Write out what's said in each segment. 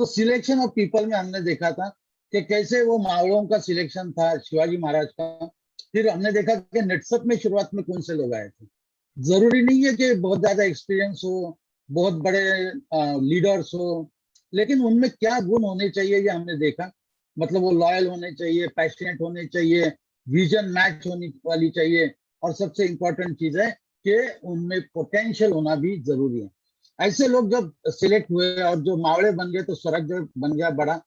तो selection of people में हमने देखा था कि कैसे वो मावड़ों का सिलेक्शन था शिवाजी महाराज का। फिर हमने देखा कि नेटसप में शुरुआत में कौन से लोग आए थे। जरूरी नहीं है कि बहुत ज्यादा एक्सपीरियंस हो, बहुत बड़े लीडर्स हो, लेकिन उनमें क्या गुण होने चाहिए ये हमने देखा। मतलब वो लॉयल होने चाहिए, पैशनेट होने चाहिए, विजन मैच होनी वाली चाहिए, और सबसे इंपॉर्टेंट चीज है कि उनमें पोटेंशियल होना भी जरूरी है। ऐसे लोग जब सिलेक्ट हुए और जो मावड़े बन गए तो स्वराज्य बन गया बड़ा।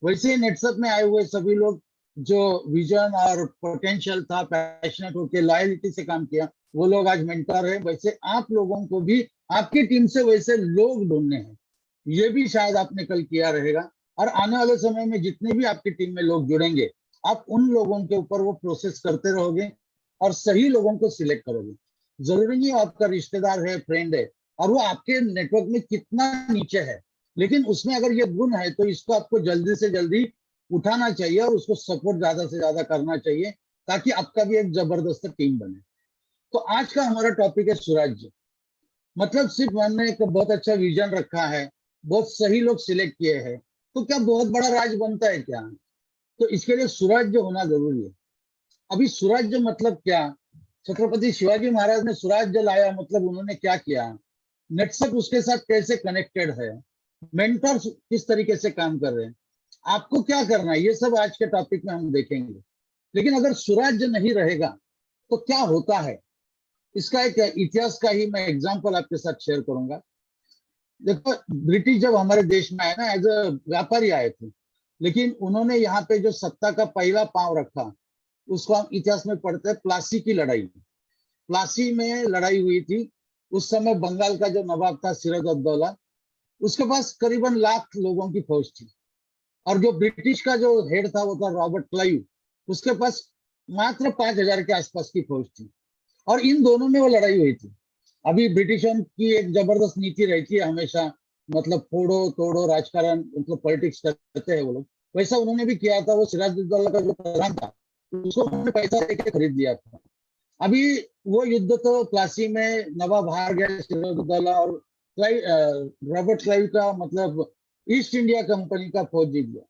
वैसे ही नेटसप में आए हुए सभी लोग जो विजन और पोटेंशियल था, पैशनेट होकर लॉयल्टी से काम किया, वो लोग आज मेंटर है। वैसे आप लोगों को भी आपकी टीम से वैसे लोग ढूंढने हैं, ये भी शायद आपने कल किया रहेगा। और आने वाले समय में जितने भी आपकी टीम में लोग जुड़ेंगे, आप उन लोगों के ऊपर वो प्रोसेस करते रहोगे और सही लोगों को सिलेक्ट करोगे। जरूरी नहीं आपका रिश्तेदार है, फ्रेंड है, और वो आपके नेटवर्क में कितना नीचे है, लेकिन उसमें अगर ये गुण है तो इसको आपको जल्दी से जल्दी उठाना चाहिए और उसको सपोर्ट ज्यादा से ज्यादा करना चाहिए, ताकि आपका भी एक जबरदस्त टीम बने। तो आज का हमारा टॉपिक है सुराज्य। मतलब सिर्फ हमने एक बहुत अच्छा विजन रखा है, बहुत सही लोग सिलेक्ट किए हैं, तो क्या बहुत बड़ा राज बनता है क्या? तो इसके लिए सुराज्य होना जरूरी है। अभी सुराज्य मतलब क्या? छत्रपति शिवाजी महाराज ने सुराज्य लाया, मतलब उन्होंने क्या किया, नेटसप उसके साथ कैसे कनेक्टेड है, मेंटर्स किस तरीके से काम कर रहे हैं, आपको क्या करना है, ये सब आज के टॉपिक में हम देखेंगे। लेकिन अगर सुराज्य नहीं रहेगा तो क्या होता है, इसका एक इतिहास का ही मैं एग्जांपल आपके साथ शेयर करूंगा। देखो, ब्रिटिश जब हमारे देश में आए ना, एज अ व्यापारी आए थे, लेकिन उन्होंने यहाँ पे जो सत्ता का पहला पांव रखा, उसको हम इतिहास में पढ़ते हैं प्लासी की लड़ाई। प्लासी में लड़ाई हुई थी। उस समय बंगाल का जो नवाब था सिराजुद्दौला, उसके पास करीबन लाख लोगों की फौज थी। और जो ब्रिटिश का जो हेड था वो था रॉबर्ट क्लाइव, उसके पास मात्र 5,000 के आसपास की फौज थी। और इन दोनों में वो लड़ाई हुई थी। अभी ब्रिटिशों की एक जबरदस्त नीति रहती है हमेशा, मतलब फोड़ो तोड़ो राजकारण, मतलब पॉलिटिक्स करते हैं वो लोग। वैसा उन्होंने भी किया था। वो सिराजुद्दौला का जो प्रधान था, उसको उन्होंने पैसा देके खरीद लिया था। अभी वो युद्ध तो प्लासी में नवाब हार गया सिराजुद्दौला, और रॉबर्ट क्लाइव का मतलब ईस्ट इंडिया कंपनी का फौज जीत गया।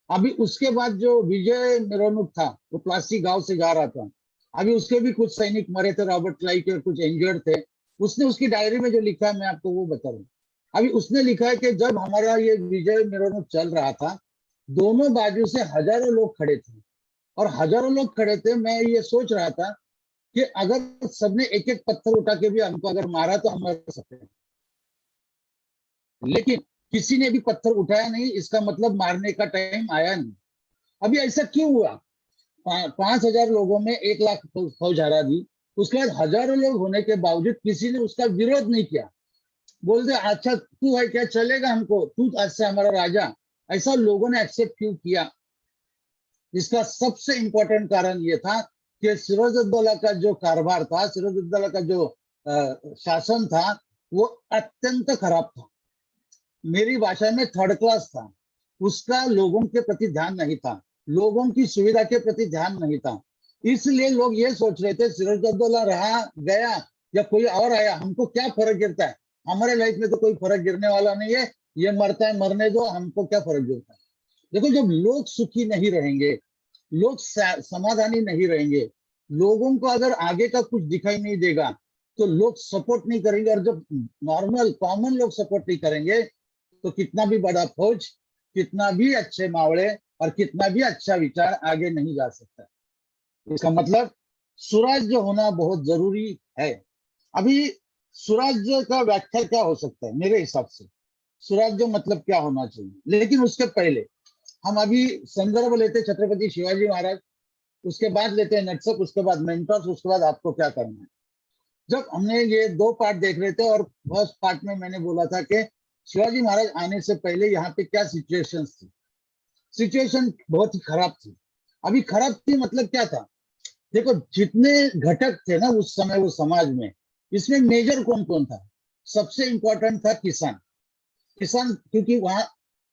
अभी उसके बाद जो विजय मिरोनुक था, वो प्लासी गांव से जा रहा था। अभी उसके भी कुछ सैनिक मरे थे, रॉबर्ट क्लाइव के कुछ इंजर्ड थे। उसने उसकी डायरी में जो लिखा है मैं आपको वो बता रहा हूँ। अभी उसने लिखा है कि जब हमारा ये विजय मिरोनुक चल रहा था, दोनों बाजू से हजारों लोग खड़े थे, और हजारों लोग खड़े थे। मैं ये सोच रहा था कि अगर सबने एक एक पत्थर उठा के भी हमको अगर मारा तो हम मर सकते हैं, लेकिन किसी ने भी पत्थर उठाया नहीं। इसका मतलब मारने का टाइम आया नहीं। अभी ऐसा क्यों हुआ? 5,000 लोगों में 1 लाख फौज हरा दी। उसके बाद हजारों लोग होने के बावजूद किसी ने उसका विरोध नहीं किया। बोल दे अच्छा तू है क्या, चलेगा हमको, तू आज से हमारा राजा। ऐसा लोगों ने एक्सेप्ट क्यों किया? इसका सबसे इंपॉर्टेंट कारण ये था कि सिराजुद्दौला का जो कारभार था, सिराजुद्दौला का जो शासन था, वो अत्यंत खराब था। मेरी भाषा में थर्ड क्लास था। उसका लोगों के प्रति ध्यान नहीं था, लोगों की सुविधा के प्रति ध्यान नहीं था। इसलिए लोग ये सोच रहे थे सिराजुद्दौला रहा गया या कोई और आया, हमको क्या फर्क गिरता है, हमारे लाइफ में तो कोई फर्क गिरने वाला नहीं है, ये मरता है मरने दो, हमको क्या फर्क गिरता है। देखो, जब लोग सुखी नहीं रहेंगे, लोग समाधानी नहीं रहेंगे, लोगों को अगर आगे का कुछ दिखाई नहीं देगा, तो लोग सपोर्ट नहीं करेंगे। और जब नॉर्मल कॉमन लोग सपोर्ट नहीं करेंगे, तो कितना भी बड़ा फौज, कितना भी अच्छे मावड़े और कितना भी अच्छा विचार आगे नहीं जा सकता। इसका मतलब सुराज्य होना बहुत जरूरी है। अभी सुराज्य का व्याख्या क्या हो सकता है मेरे हिसाब से? सुराज्य मतलब क्या होना चाहिए, लेकिन उसके पहले हम अभी संदर्भ लेते छत्रपति शिवाजी महाराज, उसके बाद लेते हैं नेटसप, उसके बाद मेंटर्स, उसके बाद आपको क्या करना है। जब हमने ये 2 पार्ट देख रहे थे, और फर्स्ट पार्ट में मैंने बोला था कि शिवाजी महाराज आने से पहले यहाँ पे क्या सिचुएशन थी। सिचुएशन बहुत ही खराब थी। अभी खराब थी मतलब क्या था? देखो, जितने घटक थे ना उस समय वो समाज में, इसमें मेजर कौन कौन था? सबसे इंपॉर्टेंट था किसान। किसान, क्योंकि वहां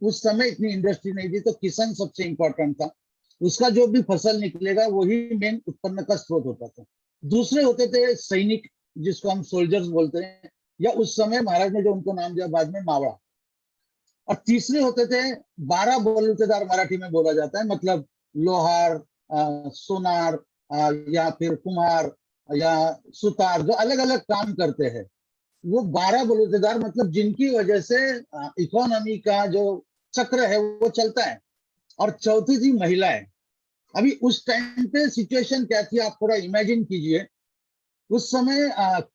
उस समय इतनी इंडस्ट्री नहीं थी, तो किसान सबसे इंपॉर्टेंट था। उसका जो भी फसल निकलेगा वही मेन उत्पन्न का स्रोत होता था। दूसरे होते थे सैनिक, जिसको हम सोल्जर्स बोलते हैं, या उस समय महाराज ने जो उनको नाम दिया बाद में मावड़ा। और तीसरे होते थे 12 बलूतेदार, मराठी में बोला जाता है, मतलब लोहार, सोनार, या फिर कुम्हार या सुतार, जो अलग अलग काम करते हैं, वो 12 बलूतेदार, मतलब जिनकी वजह से इकोनॉमी का जो चक्र है वो चलता है। और चौथी थी महिलाएं। अभी उस टाइम पे सिचुएशन क्या थी, आप थोड़ा इमेजिन कीजिए। उस समय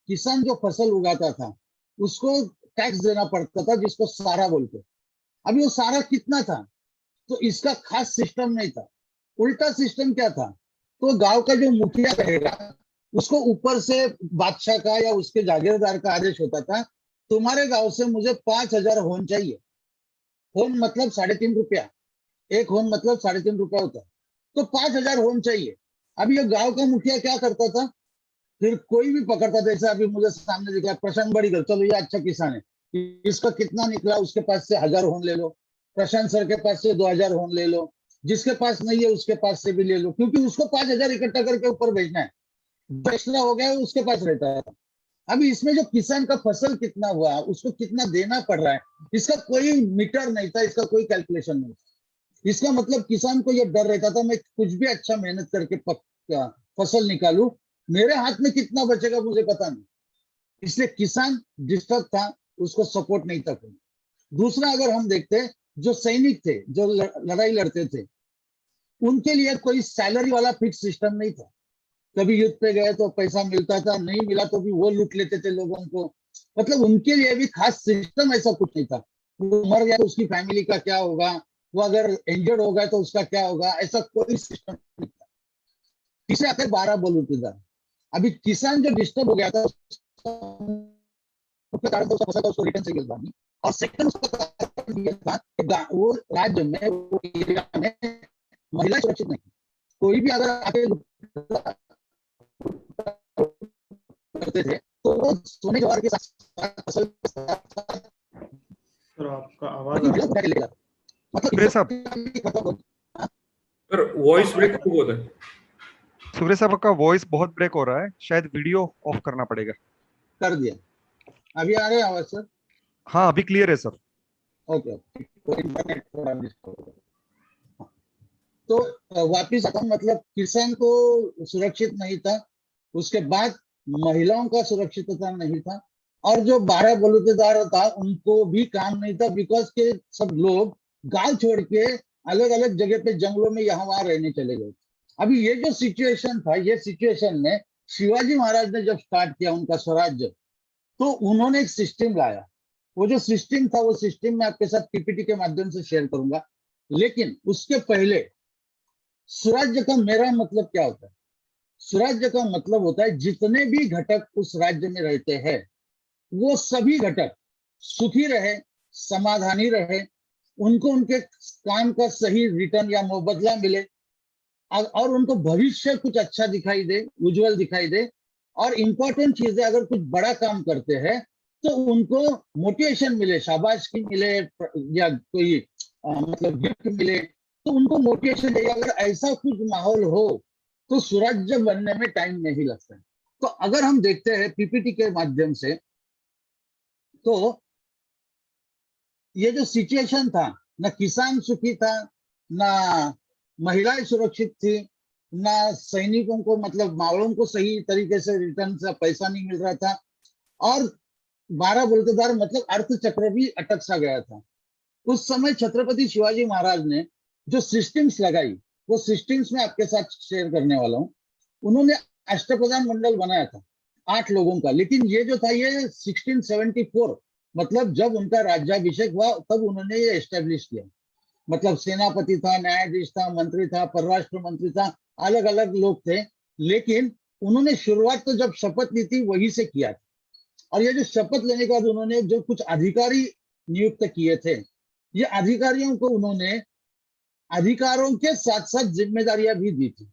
किसान जो फसल उगाता था उसको टैक्स देना पड़ता था, जिसको सारा बोलते। अभी वो सारा कितना था, तो इसका खास सिस्टम नहीं था। उल्टा सिस्टम क्या था, तो गांव का जो मुखिया रहेगा उसको ऊपर से बादशाह का या उसके जागीरदार का आदेश होता था, तुम्हारे गांव से मुझे 5,000 होन चाहिए। होन मतलब 3.5 रुपया, एक होन मतलब 3.5 रुपया होता है, तो 5,000 होन चाहिए। अब ये गांव का मुखिया क्या करता था, फिर कोई भी पकड़ता था। जैसे अभी मुझे सामने दिख रहा है प्रशांत बड़ीकर, चलो ये अच्छा किसान है, इसका कितना निकला, उसके पास से 1,000 होन ले लो। प्रशांत सर के पास से 2,000 होन ले लो। जिसके पास नहीं है उसके पास से भी ले लो, क्योंकि उसको 5,000 इकट्ठा करके ऊपर भेजना है। जो एक्स्ट्रा हो गया उसके पास रहता है। अभी इसमें जो किसान का फसल कितना हुआ, उसको कितना देना पड़ रहा है, इसका कोई मीटर नहीं था, इसका कोई कैलकुलेशन नहीं था। इसका मतलब किसान को यह डर रहता था, मैं कुछ भी अच्छा मेहनत करके फसल निकालू, मेरे हाथ में कितना बचेगा मुझे पता नहीं। इसलिए किसान डिस्टर्ब था, उसको सपोर्ट नहीं था कोई। दूसरा, अगर हम देखते, जो सैनिक थे, जो लड़ाई लड़ते थे, उनके लिए कोई सैलरी वाला फिक्स सिस्टम नहीं था। कभी युद्ध पे गए तो पैसा मिलता था, नहीं मिला तो भी वो लूट लेते थे लोगों को। मतलब उनके लिए भी खास सिस्टम ऐसा कुछ नहीं था। वो मर गया तो उसकी फैमिली का क्या होगा, वो अगर इंजर्ड हो गया तो उसका क्या होगा, ऐसा कोई सिस्टम नहीं था। तीसरे आते 12 बलूतेदार। अभी किसान जो डिस्टर्ब हो गया था, उसके कारण तो उसका फसल उसको रिटर्न से मिल रहा नहीं। और सेकंड उसका कारण ये था कि वो राज्य में, वो एरिया में महिला सुरक्षित नहीं थी। कोई भी अगर आके करते थे तो वो सोने के वार के साथ फसल के साथ सर आपका आवाज वही महिला को उठा के ले जाता। मतलब सुरेश साहब, सर वॉइस ब्रेक खूब होता है। सुरेश साहब का वॉइस बहुत ब्रेक हो रहा है, शायद वीडियो ऑफ करना पड़ेगा। कर दिया। अभी आ रहे हैं आवाज सर? हाँ, अभी क्लियर है सर। ओके, तो इंटरनेट थोड़ा डिस्टर्ब। तो वापिस आता हूं, मतलब किसान को सुरक्षित नहीं था। उसके बाद महिलाओं का सुरक्षितता नहीं था। और जो 12 बलूतेदार था उनको भी काम नहीं था, बिकॉज के सब लोग गांव छोड़ के अलग अलग जगह पे जंगलों में यहाँ वहां रहने चले गए। अभी ये जो सिचुएशन था, ये सिचुएशन में शिवाजी महाराज ने जब स्टार्ट किया उनका स्वराज्य, तो उन्होंने एक सिस्टम लाया। वो जो सिस्टम था, वो सिस्टम मैं आपके साथ पीपीटी के माध्यम से शेयर करूंगा। लेकिन उसके पहले, स्वराज्य का मेरा मतलब क्या होता है? स्वराज्य का मतलब होता है जितने भी घटक उस राज्य में रहते हैं, वो सभी घटक सुखी रहे, समाधानी रहे, उनको उनके काम का सही रिटर्न या मुआवजा मिले, और उनको भविष्य कुछ अच्छा दिखाई दे, उज्जवल दिखाई दे। और इंपॉर्टेंट चीज है, अगर कुछ बड़ा काम करते हैं तो उनको मोटिवेशन मिले, शाबाशी मिले, या कोई मतलब गिफ्ट मिले, तो उनको मोटिवेशन दे। अगर ऐसा कुछ माहौल हो तो स्वराज्य बनने में टाइम नहीं लगता है। तो अगर हम देखते हैं पीपीटी के माध्यम से, तो ये जो सिचुएशन था, ना किसान सुखी था, ना महिलाएं सुरक्षित थी, ना सैनिकों को, मतलब मावड़ों को सही तरीके से रिटर्न से पैसा नहीं मिल रहा था, और 12 बलूतेदार, मतलब अर्थचक्र भी अटक सा गया था। उस समय छत्रपति शिवाजी महाराज ने जो सिस्टम्स लगाई, वो सिस्टम्स में आपके साथ शेयर करने वाला हूँ। उन्होंने अष्टप्रधान मंडल बनाया था 8 लोगों का, लेकिन ये जो था ये 1674, मतलब जब उनका राज्याभिषेक हुआ तब उन्होंने ये एस्टेब्लिश किया। मतलब सेनापति था, न्यायाधीश था, मंत्री था, परराष्ट्र मंत्री था, अलग अलग लोग थे। लेकिन उन्होंने शुरुआत तो जब शपथ ली थी वही से किया था। और ये जो शपथ लेने के बाद उन्होंने जो कुछ अधिकारी नियुक्त किए थे, ये अधिकारियों को उन्होंने अधिकारों के साथ साथ जिम्मेदारियां भी दी थी।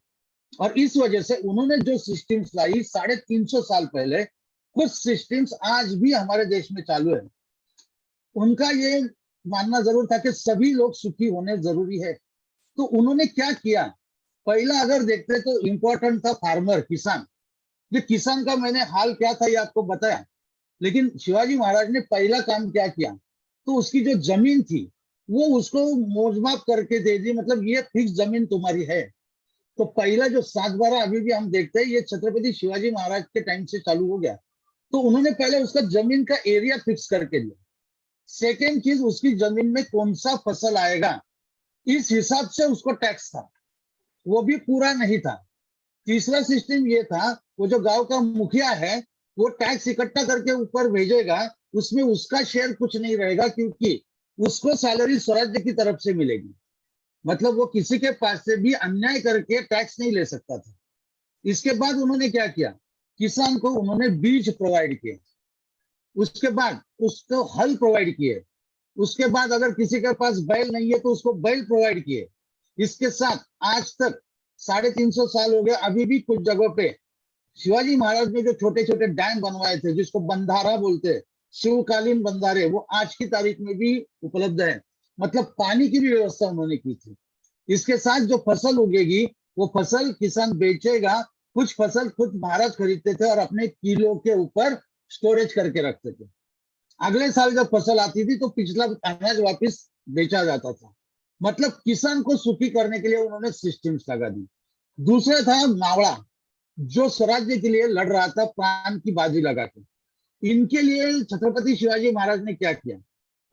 और इस वजह से उन्होंने जो सिस्टम्स लाई 350 साल पहले, कुछ सिस्टम्स आज भी हमारे देश में चालू है। उनका ये मानना जरूर था कि सभी लोग सुखी होने जरूरी है। तो उन्होंने क्या किया, पहला अगर देखते तो इंपॉर्टेंट था फार्मर, किसान। ये किसान का मैंने हाल क्या था ये आपको बताया। लेकिन शिवाजी महाराज ने पहला काम क्या किया, तो उसकी जो जमीन थी वो उसको मोजमाप करके दे दी, मतलब ये फिक्स जमीन तुम्हारी है। तो पहला जो 7/12 अभी भी हम देखते हैं, ये छत्रपति शिवाजी महाराज के टाइम से चालू हो गया। तो उन्होंने पहले उसका जमीन का एरिया फिक्स करके दिया। सेकेंड चीज, उसकी जमीन में कौन सा फसल आएगा इस हिसाब से उसको टैक्स था, वो भी पूरा नहीं था। तीसरा सिस्टम ये था, वो जो गांव का मुखिया है वो टैक्स इकट्ठा करके ऊपर भेजेगा, उसमें उसका शेयर कुछ नहीं रहेगा, क्योंकि उसको सैलरी स्वराज्य की तरफ से मिलेगी। मतलब वो किसी के पास से भी अन्याय करके टैक्स नहीं ले सकता था। इसके बाद उन्होंने क्या किया, किसान को उन्होंने बीज प्रोवाइड किए, उसके बाद उसको हल प्रोवाइड किए, उसके बाद अगर किसी के पास बैल नहीं है तो उसको बैल प्रोवाइड किए। इसके साथ आज तक 350 साल हो गए, अभी भी कुछ जगहों पे शिवाजी महाराज ने जो छोटे छोटे डैम बनवाए थे, जिसको बंधारा बोलते हैं, शिवकालीन बंधारे, वो आज की तारीख में भी उपलब्ध है। मतलब पानी की भी व्यवस्था उन्होंने की थी। इसके साथ जो फसल उगेगी वो फसल किसान बेचेगा, कुछ फसल खुद महाराज खरीदते थे और अपने किलो के ऊपर स्टोरेज करके रखते थे। अगले साल जब फसल आती थी तो पिछला अनाज वापस बेचा जाता था। मतलब किसान को सुखी करने के लिए उन्होंने सिस्टम्स लगा दी। दूसरा था मावड़ा, जो स्वराज्य के लिए लड़ रहा था प्राण की बाजी लगा के। इनके लिए छत्रपति शिवाजी महाराज ने क्या किया,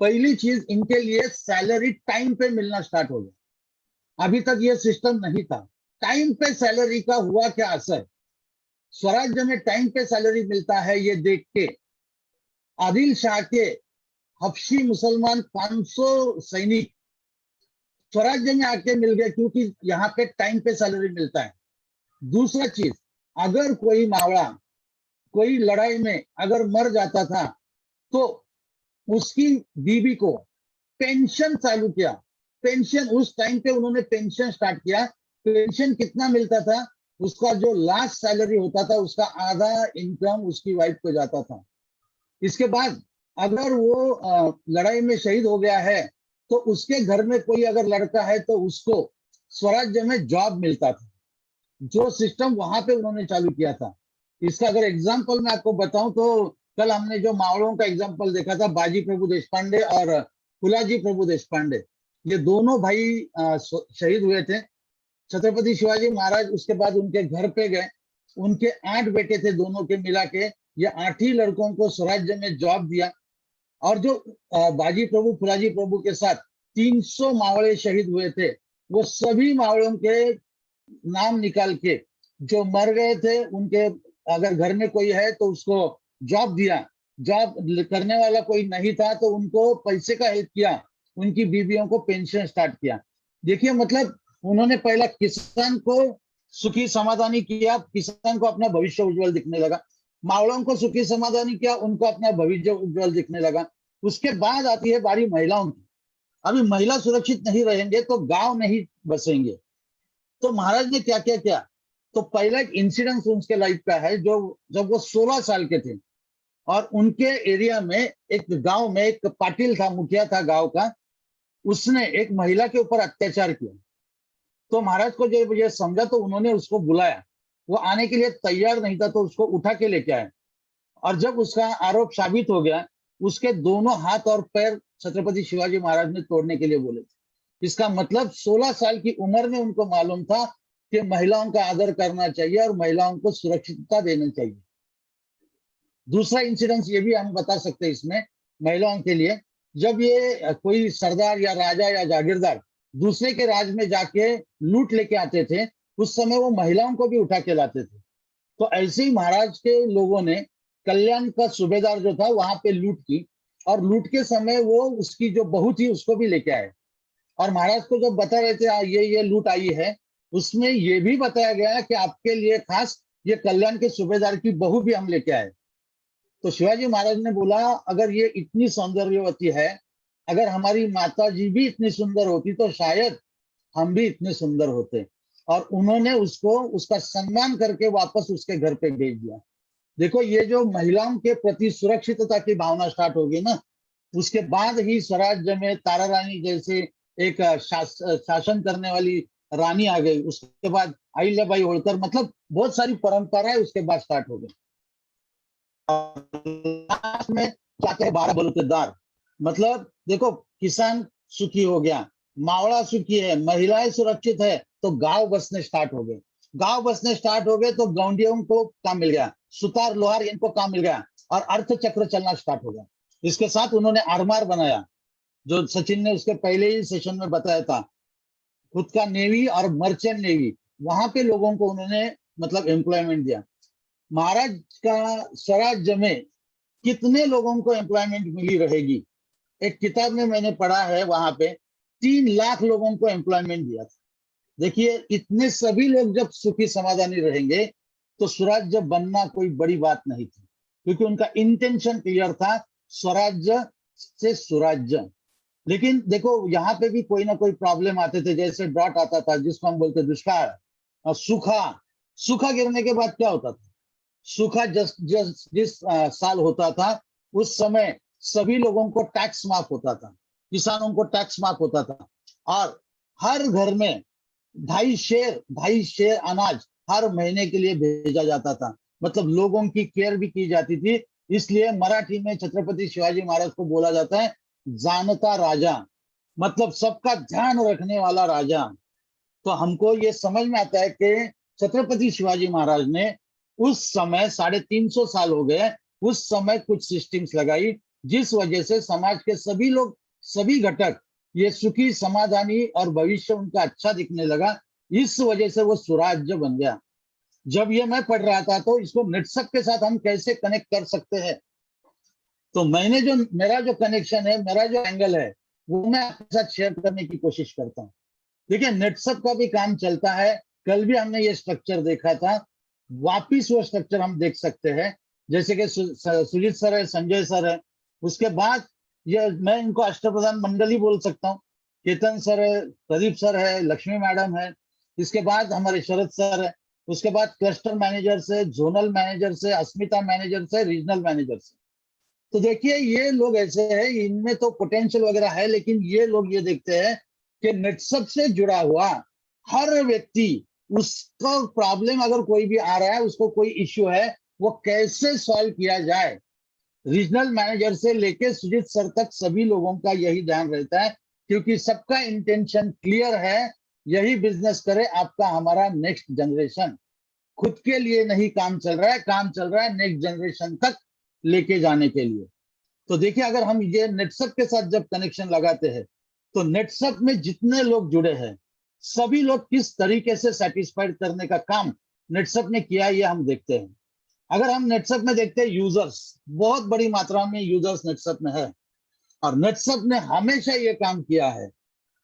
पहली चीज, इनके लिए सैलरी टाइम पे मिलना स्टार्ट हो गया। अभी तक ये सिस्टम नहीं था। टाइम पे सैलरी का हुआ क्या असर, स्वराज्य में टाइम पे सैलरी मिलता है ये देख के आदिल शाह के हबशी मुसलमान 500 सैनिक स्वराज्य में आके मिल गए, क्योंकि यहाँ पे टाइम पे सैलरी मिलता है। दूसरा चीज, अगर कोई मावड़ा कोई लड़ाई में अगर मर जाता था तो उसकी बीवी को पेंशन चालू किया। पेंशन उस टाइम पे उन्होंने पेंशन स्टार्ट किया। पेंशन कितना मिलता था, उसका जो लास्ट सैलरी होता था उसका आधा इनकम उसकी वाइफ को जाता था। इसके बाद अगर वो लड़ाई में शहीद हो गया है तो उसके घर में कोई अगर लड़का है तो उसको स्वराज्य में जॉब मिलता था। जो सिस्टम वहां पे उन्होंने चालू किया था, इसका अगर एग्जाम्पल मैं आपको बताऊं तो कल हमने जो मावड़ों का एग्जाम्पल देखा था, बाजी प्रभु देशपांडे और फुलाजी प्रभु देशपांडे, ये दोनों भाई शहीद हुए थे। छत्रपति शिवाजी महाराज उसके बाद उनके घर पे गए, उनके 8 बेटे थे दोनों के मिला के, ये 8 ही लड़कों को स्वराज्य में जॉब दिया। और जो बाजी प्रभु फुलाजी प्रभु के साथ 300 मावड़े शहीद हुए थे, वो सभी मावड़ों के नाम निकाल के, जो मर गए थे उनके अगर घर में कोई है तो उसको जॉब दिया, जॉब करने वाला कोई नहीं था तो उनको पैसे का हेल्प किया, उनकी बीवियों को पेंशन स्टार्ट किया। देखिए मतलब उन्होंने पहला किसान को सुखी समाधानी किया, किसान को अपना भविष्य उज्जवल दिखने लगा। मावड़ों को सुखी समाधानी किया, उनको अपना भविष्य उज्जवल दिखने लगा। उसके बाद आती है बारी महिलाओं की। अभी महिला सुरक्षित नहीं रहेंगे तो गांव नहीं बसेंगे। तो महाराज ने क्या क्या किया, तो पहला एक इंसिडेंस उनके लाइफ का है, जो जब वो 16 साल के थे और उनके एरिया में एक गांव में एक पाटिल था, मुखिया था गांव का, उसने एक महिला के ऊपर अत्याचार किया। तो महाराज को जब ये समझा तो उन्होंने उसको बुलाया, वो आने के लिए तैयार नहीं था तो उसको उठा के लेके आए। और जब उसका आरोप साबित हो गया, उसके दोनों हाथ और पैर छत्रपति शिवाजी महाराज ने तोड़ने के लिए बोले थे। इसका मतलब 16 साल की उम्र में उनको मालूम था कि महिलाओं का आदर करना चाहिए और महिलाओं को सुरक्षितता देनी चाहिए। दूसरा इंसिडेंस ये भी हम बता सकते हैं इसमें महिलाओं के लिए, जब ये कोई सरदार या राजा या जागीरदार दूसरे के राज में जाके लूट लेके आते थे, उस समय वो महिलाओं को भी उठा के लाते थे। तो ऐसे ही महाराज के लोगों ने कल्याण का सूबेदार जो था वहां पे लूट की, और लूट के समय वो उसकी जो बहू थी उसको भी लेके आए। और महाराज को जब बता रहे थे ये लूट आई है, उसमें ये भी बताया गया कि आपके लिए खास ये कल्याण के सूबेदार की बहू भी हम लेके आए। तो शिवाजी महाराज ने बोला, अगर ये इतनी सौंदर्यवती है, अगर हमारी माता जी भी इतनी सुंदर होती तो शायद हम भी इतने सुंदर होते। और उन्होंने उसको उसका सम्मान करके वापस उसके घर पे भेज दिया। देखो ये जो महिलाओं के प्रति सुरक्षितता की भावना स्टार्ट होगी ना, उसके बाद ही स्वराज्य में तारा रानी जैसे एक शासन करने वाली रानी आ गई। उसके बाद अहिल्याबाई होलकर, मतलब बहुत सारी परंपराएं उसके बाद स्टार्ट हो गई। लास्ट में जाते हैं 12 बलूतेदार। मतलब देखो, किसान सुखी हो गया, मावड़ा सुखी है, महिलाएं सुरक्षित है, तो गांव बसने स्टार्ट हो गए। गांव बसने स्टार्ट हो गए तो गौंडियों को काम मिल गया, सुतार लोहार इनको काम मिल गया, और अर्थ चक्र चलना स्टार्ट हो गया। इसके साथ उन्होंने आरमार बनाया, जो सचिन ने उसके पहले ही सेशन में बताया था, खुद का नेवी और मर्चेंट नेवी, वहां पे लोगों को उन्होंने मतलब एम्प्लॉयमेंट दिया। महाराज का स्वराज्य में कितने लोगों को एम्प्लॉयमेंट मिली रहेगी? एक किताब में मैंने पढ़ा है, वहां पे 3 लाख लोगों को एम्प्लॉयमेंट दिया था। देखिए, इतने सभी लोग जब सुखी समाधानी रहेंगे तो स्वराज्य बनना कोई बड़ी बात नहीं थी, क्योंकि उनका इंटेंशन क्लियर था, स्वराज्य से सुराज्य। लेकिन देखो, यहाँ पे भी कोई ना कोई प्रॉब्लम आते थे, जैसे ड्रॉट आता था जिसको हम बोलते दुष्काल, और सूखा। सूखा गिरने के बाद क्या होता था? सूखा जिस साल होता था, उस समय सभी लोगों को टैक्स माफ होता था, किसानों को टैक्स माफ होता था, और हर घर में 2.5 शेर अनाज हर महीने के लिए भेजा जाता था। मतलब लोगों की केयर भी की जाती थी। इसलिए मराठी में छत्रपति शिवाजी महाराज को बोला जाता है जानता राजा, मतलब सबका ध्यान रखने वाला राजा। तो हमको ये समझ में आता है कि छत्रपति शिवाजी महाराज ने उस समय 350 साल हो गए, उस समय कुछ सिस्टम्स लगाई, जिस वजह से समाज के सभी लोग, सभी घटक ये सुखी समाधानी और भविष्य उनका अच्छा दिखने लगा। इस वजह से वो सुराज्य बन गया। जब ये मैं पढ़ रहा था तो इसको नेटसप के साथ हम कैसे कनेक्ट कर सकते हैं, तो मेरा जो कनेक्शन है, मेरा जो एंगल है, वो मैं आपके साथ शेयर करने की कोशिश करता हूँ। देखिए, नेटसप का भी काम चलता है। कल भी हमने ये स्ट्रक्चर देखा था, वापिस वो स्ट्रक्चर हम देख सकते हैं। जैसे कि सुजीत सर है, संजय सर है, उसके बाद ये मैं इनको अष्टप्रधान मंडल ही बोल सकता हूँ। केतन सर है, प्रदीप सर है, लक्ष्मी मैडम है, इसके बाद हमारे शरद सर है, उसके बाद क्लस्टर मैनेजर से, जोनल मैनेजर से, अस्मिता मैनेजर से, रीजनल मैनेजर से। तो देखिए, ये लोग ऐसे हैं, इनमें तो पोटेंशियल वगैरह है, लेकिन ये लोग ये देखते हैं कि नेटसप से जुड़ा हुआ हर व्यक्ति, उसका प्रॉब्लम अगर कोई भी आ रहा है, उसको कोई इश्यू है, वो कैसे सॉल्व किया जाए। रीजनल मैनेजर से लेके सुजीत सर तक सभी लोगों का यही ध्यान रहता है, क्योंकि सबका इंटेंशन क्लियर है, यही बिजनेस करे आपका हमारा नेक्स्ट जनरेशन। खुद के लिए नहीं काम चल रहा है, काम चल रहा है नेक्स्ट जनरेशन तक लेके जाने के लिए। तो देखिए, अगर हम ये नेटसप के साथ जब कनेक्शन लगाते हैं, तो नेटसप में जितने लोग जुड़े हैं, सभी लोग किस तरीके से सेटिस्फाइड करने का काम नेटसप ने किया, ये हम देखते हैं। अगर हम नेटसप में देखते हैं, यूजर्स, बहुत बड़ी मात्रा में यूजर्स नेटसप में है, और नेटसप ने हमेशा ये काम किया है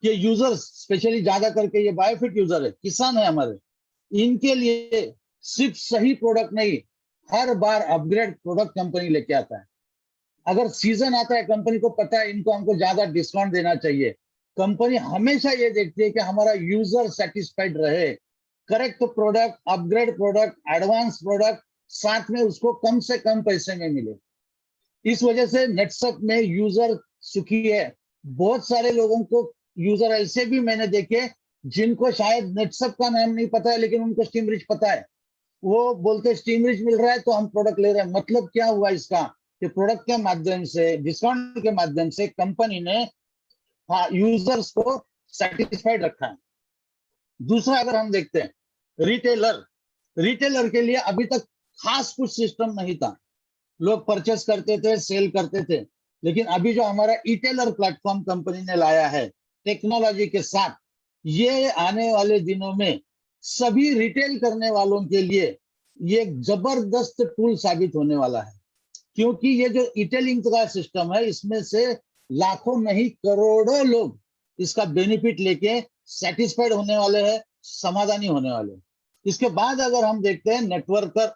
कि यूजर्स, स्पेशली ज्यादा करके ये बायोफिट यूजर है, किसान है हमारे, इनके लिए सिर्फ सही प्रोडक्ट नहीं, हर बार अपग्रेड प्रोडक्ट कंपनी लेके आता है। अगर सीजन आता है, कंपनी को पता है इनको हमको ज्यादा डिस्काउंट देना चाहिए, कंपनी हमेशा ये देखती है कि हमारा यूजर सेटिस्फाइड रहे, correct product, upgrade product, advance product, साथ में उसको कम से कम पैसे में मिले। इस वजह से नेटसप में यूजर सुखी है। बहुत सारे लोगों को यूजर ऐसे भी मैंने देखे जिनको शायद नेटसप का नाम नहीं पता है, लेकिन उनको स्टीम रिच पता है। वो बोलते स्टीम रिच मिल रहा है तो हम प्रोडक्ट ले रहे हैं। मतलब क्या हुआ इसका, कि प्रोडक्ट के माध्यम से, डिस्काउंट के माध्यम से कंपनी ने यूजर्स को सेटिस्फाइड रखा है। दूसरा, अगर हम देखते हैं रिटेलर के लिए अभी तक खास कुछ सिस्टम नहीं था। लोग परचेस करते थे, सेल करते थे, लेकिन अभी जो हमारा ईटेलर प्लेटफॉर्म कंपनी ने लाया है टेक्नोलॉजी के साथ, ये आने वाले दिनों में सभी रिटेल करने वालों के लिए ये एक जबरदस्त टूल साबित होने वाला है। क्योंकि ये जो ईटेलिंग का सिस्टम है, इसमें से लाखों नहीं करोड़ों लोग इसका बेनिफिट लेके सेटिस्फाइड होने वाले हैं, समाधानी होने वाले हैं। इसके बाद अगर हम देखते हैं नेटवर्कर,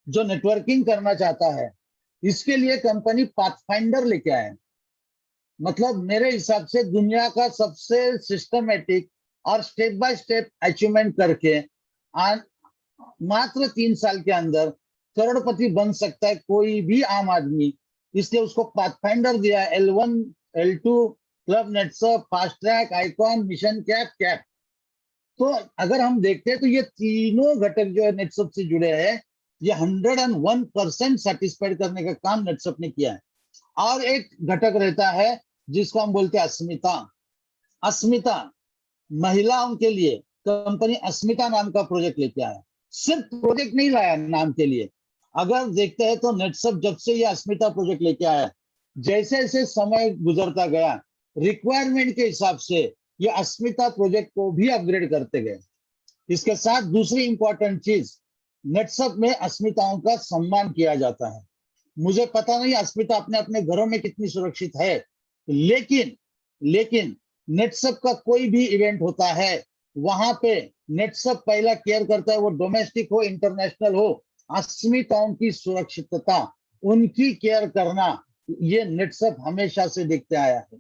जो नेटवर्किंग करना चाहता है, इसके लिए कंपनी पाथफाइंडर लेके आए। मतलब मेरे हिसाब से दुनिया का सबसे सिस्टमेटिक और स्टेप बाय स्टेप अचीवमेंट करके मात्र 3 साल के अंदर करोड़पति बन सकता है कोई भी आम आदमी। इसलिए उसको पाथफाइंडर दिया, L1 L2, क्लब नेटसप, fast track, icon, mission cap. तो अगर हम देखते हैं तो ये तीनों घटक जो है नेटसप से जुड़े हैं, ये 101% सेटिस्फाइड करने का काम नेटसप ने किया है। और एक घटक रहता है जिसको हम बोलते हैं अस्मिता। अस्मिता, महिलाओं के लिए कंपनी अस्मिता नाम का प्रोजेक्ट लेके आया। सिर्फ प्रोजेक्ट नहीं लाया नाम के लिए, अगर देखते हैं तो नेटसप जब से ये अस्मिता प्रोजेक्ट लेके आया, जैसे जैसे समय गुजरता गया, रिक्वायरमेंट के हिसाब से ये अस्मिता प्रोजेक्ट को भी अपग्रेड करते गए। इसके साथ दूसरी इंपॉर्टेंट चीज, नेटसप में अस्मिताओं का सम्मान किया जाता है। मुझे पता नहीं अस्मिता अपने अपने घरों में कितनी सुरक्षित है, लेकिन नेटसप का कोई भी इवेंट होता है, वहां पे नेटसप पहला केयर करता है, वो डोमेस्टिक हो इंटरनेशनल हो, अस्मिताओं की सुरक्षितता, उनकी केयर करना, ये नेटसप हमेशा से देखते आया है।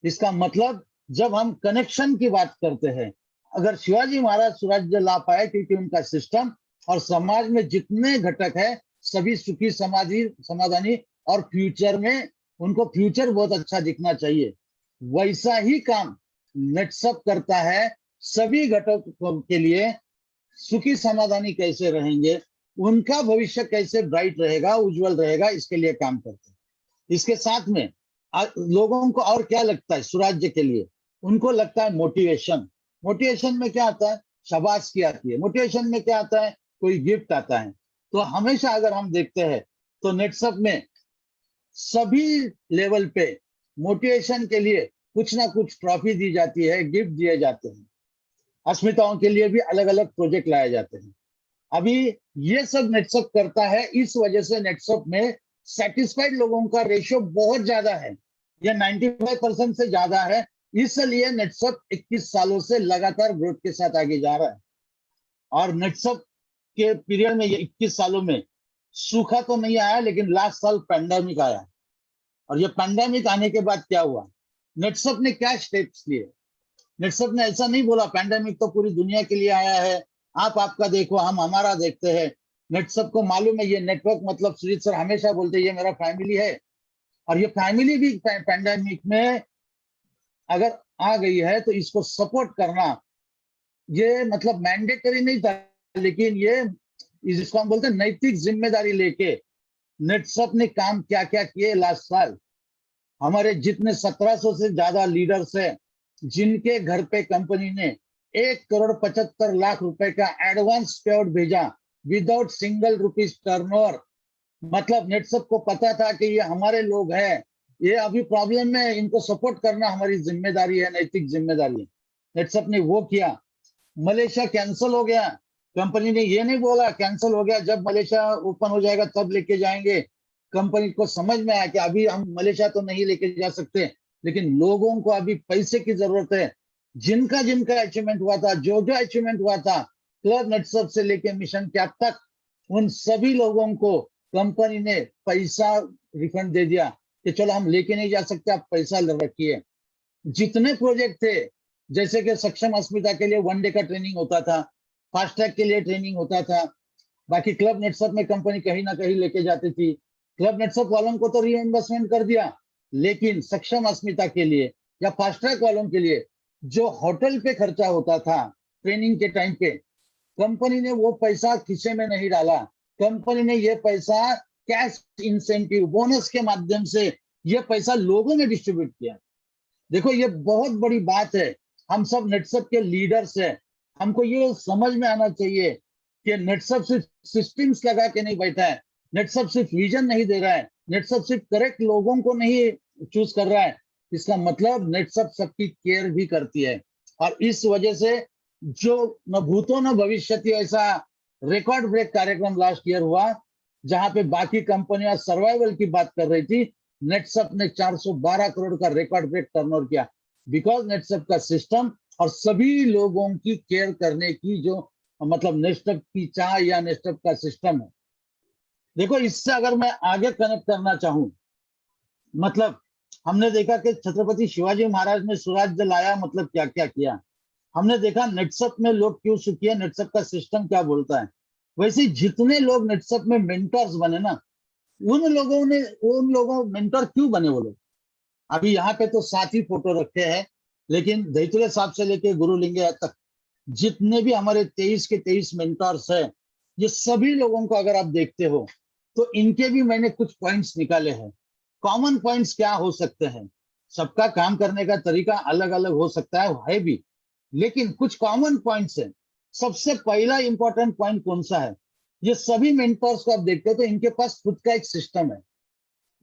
इसका मतलब जब हम कनेक्शन की बात करते हैं, अगर शिवाजी महाराज स्वराज्य ला पाए क्योंकि उनका सिस्टम और समाज में जितने घटक है सभी सुखी समाधानी, और फ्यूचर में उनको फ्यूचर बहुत अच्छा दिखना चाहिए, वैसा ही काम नेटसप करता है। सभी घटकों के लिए सुखी समाधानी कैसे रहेंगे, उनका भविष्य कैसे ब्राइट रहेगा, उज्जवल रहेगा, इसके लिए काम करते हैं। इसके साथ में लोगों को और क्या लगता है सुराज्य के लिए, उनको लगता है मोटिवेशन। मोटिवेशन में क्या आता है, शाबाशी आती है। मोटिवेशन में क्या आता है, कोई गिफ्ट आता है। तो हमेशा अगर हम देखते हैं तो नेटसप में सभी लेवल पे मोटिवेशन के लिए कुछ ना कुछ ट्रॉफी दी जाती है, गिफ्ट दिए जाते हैं। अस्मिताओं के लिए भी अलग अलग प्रोजेक्ट लाए जाते हैं। अभी ये सब नेटसप करता है, इस वजह से नेटसप में सेटिस्फाइड लोगों का रेशियो बहुत ज्यादा है, ये 95% से ज्यादा है। इसलिए नेटसप 21 सालों से लगातार ग्रोथ के साथ आगे जा रहा है। और नेटसप के पीरियड में, ये 21 सालों में सूखा तो नहीं आया, लेकिन लास्ट साल पैंडेमिक आया। और ये पैंडेमिक आने के बाद क्या हुआ, नेटसप ने क्या स्टेप्स लिए। नेटसप ने ऐसा नहीं बोला पैंडेमिक तो पूरी दुनिया के लिए आया है, आप आपका देखो, हम हमारा देखते हैं। नेटसप को मालूम है ये नेटवर्क, मतलब सुजीत सर हमेशा बोलते हैं ये मेरा फैमिली है, और ये फैमिली भी पैंडेमिक में अगर आ गई है तो इसको सपोर्ट करना, ये मतलब मैंडेटरी नहीं था, लेकिन ये जिसको हम बोलते हैं नैतिक जिम्मेदारी लेके नेटसप ने काम क्या क्या किए लास्ट साल। हमारे जितने 1700 से ज्यादा लीडर्स हैं, जिनके घर पे कंपनी ने 1,75,00,000 रुपए का एडवांस पेआउट भेजा विदाउट सिंगल रुपीज टर्नओवर। मतलब नेटसप को पता था कि ये हमारे लोग हैं, ये अभी प्रॉब्लम में, इनको सपोर्ट करना हमारी जिम्मेदारी है, नैतिक जिम्मेदारी है। नेटसप ने वो किया। मलेशिया कैंसिल हो गया, कंपनी ने ये नहीं बोला कैंसिल हो गया, जब मलेशिया ओपन हो जाएगा तब लेके जाएंगे। कंपनी को समझ में आया कि अभी हम मलेशिया तो नहीं लेके जा सकते, लेकिन लोगों को अभी पैसे की जरूरत है। जिनका जिनका अचीवमेंट हुआ था, जो जो अचीवमेंट हुआ था, क्लब नेटसप से लेके मिशन कैप तक, उन सभी लोगों को कंपनी ने पैसा रिफंड दे दिया कि चलो हम लेके नहीं जा सकते, आप पैसा रखिए। जितने प्रोजेक्ट थे, जैसे कि सक्षम अस्मिता के लिए 1 डे का ट्रेनिंग होता था, फास्ट ट्रैक के लिए ट्रेनिंग होता था, बाकी क्लब नेटसप में कंपनी कहीं ना कहीं लेके जाती थी। क्लब नेटसप वालों को तो रीइंबर्समेंट कर दिया, लेकिन सक्षम अस्मिता के लिए या फास्ट ट्रैक वालों के लिए जो होटल पे खर्चा होता था ट्रेनिंग के टाइम पे, कंपनी ने वो पैसा खीसे में नहीं डाला। कंपनी ने ये पैसा कैश इंसेंटिव बोनस के माध्यम से ये पैसा लोगों में डिस्ट्रीब्यूट किया। देखो ये बहुत बड़ी बात है, हम सब नेटसप के लीडर्स हैं, हमको ये समझ में आना चाहिए कि नेटसप सिर्फ सिस्टम्स लगा के नहीं बैठा है, नेटसप सिर्फ विजन नहीं दे रहा है, नेटसप सिर्फ करेक्ट लोगों को नहीं चूज कर रहा है, इसका मतलब नेटसप सबकी केयर भी करती है। और इस वजह से जो न भूतो न भविष्यति ऐसा रिकॉर्ड ब्रेक कार्यक्रम लास्ट ईयर हुआ, जहां पे बाकी कंपनियां सर्वाइवल की बात कर रही थी, नेटसप ने 412 करोड़ का रिकॉर्ड ब्रेक टर्नओवर किया, बिकॉज नेटसप का सिस्टम और सभी लोगों की केयर करने की जो मतलब नेटसप की चाह या नेटसप का सिस्टम है। देखो इससे अगर मैं आगे कनेक्ट करना चाहूं, मतलब हमने देखा कि छत्रपति शिवाजी महाराज ने स्वराज्य लाया, मतलब क्या क्या किया। हमने देखा नेटसप में लोग क्यों सुखी है, नेटसप का सिस्टम क्या बोलता है। वैसे जितने लोग नेटसप में मेंटर्स बने ना, उन लोगों मेंटर क्यों बने वो लोग, अभी यहाँ पे तो 7 ही फोटो रखे हैं, लेकिन दैतुले साहब से लेके गुरु लिंगे तक जितने भी हमारे 23 के 23 मेंटर्स हैं, ये सभी लोगों को अगर आप देखते हो तो इनके भी मैंने कुछ पॉइंट्स निकाले हैं। कॉमन पॉइंट्स क्या हो सकते हैं। सबका काम करने का तरीका अलग अलग हो सकता है भी, लेकिन कुछ कॉमन पॉइंट्स हैं। सबसे पहला इंपॉर्टेंट पॉइंट कौन सा है, ये सभी मेंटर्स को आप देखते हो तो इनके पास खुद का एक सिस्टम है।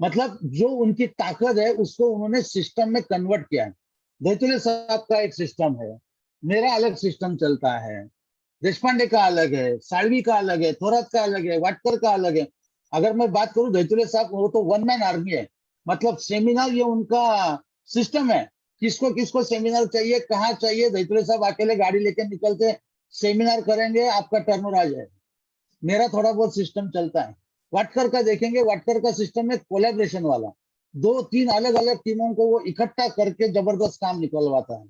मतलब जो उनकी ताकत है उसको उन्होंने सिस्टम में कन्वर्ट किया है। दैतुले साहब का एक सिस्टम है, मेरा अलग सिस्टम चलता है, देशपांडे का अलग है, साळवी का अलग है, थोरात का अलग है, वाटकर का अलग है। अगर मैं बात करूं दैतुले साहब, वो तो वन मैन आर्मी है। मतलब सेमिनार ये उनका सिस्टम है, किसको किसको सेमिनार चाहिए, कहाँ चाहिए, दैतुले साहब अकेले गाड़ी लेके निकलते, सेमिनार करेंगे, आपका टर्नर आ जाएगा। मेरा थोड़ा बहुत सिस्टम चलता है। वाटकर का देखेंगे, वाटकर का सिस्टम है कोलैबोरेशन वाला, 2-3 अलग अलग टीमों को वो इकट्ठा करके जबरदस्त काम निकलवाता है।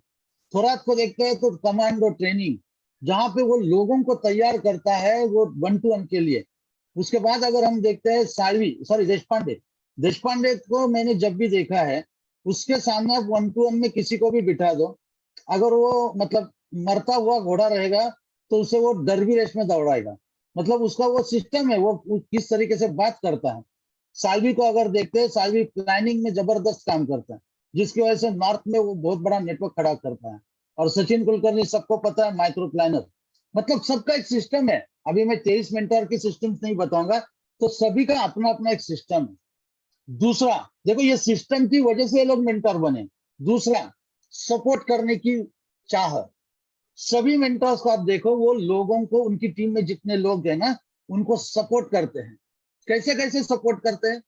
थोरात को देखते हैं तो कमांडो ट्रेनिंग, जहां पे वो लोगों को तैयार करता है वो 1 to 1 के लिए। उसके बाद अगर हम देखते हैं देशपांडे, देशपांडे को मैंने जब भी देखा है, उसके सामने आप 1 to 1 में किसी को भी बिठा दो, अगर वो मतलब मरता हुआ घोड़ा रहेगा तो उसे वो डरबी रेस में दौड़ाएगा। मतलब उसका वो सिस्टम है, वो किस तरीके से बात करता है। सालवी को अगर देखते हैं, सालवी प्लानिंग में जबरदस्त काम करता है, जिसकी वजह से नॉर्थ में वो बहुत बड़ा नेटवर्क खड़ा करता है। और सचिन कुलकर्णी सबको पता है, माइक्रो प्लानर। मतलब सबका एक सिस्टम है। अभी मैं 23 मेंटर की सिस्टम नहीं बताऊंगा, तो सभी का अपना अपना एक सिस्टम है। दूसरा देखो, ये सिस्टम की वजह से ये लोग मेंटर बने। दूसरा, सपोर्ट करने की चाह। सभी मेंटर्स को आप देखो, वो लोगों को, उनकी टीम में जितने लोग हैं ना, उनको सपोर्ट करते हैं। कैसे कैसे सपोर्ट करते हैं,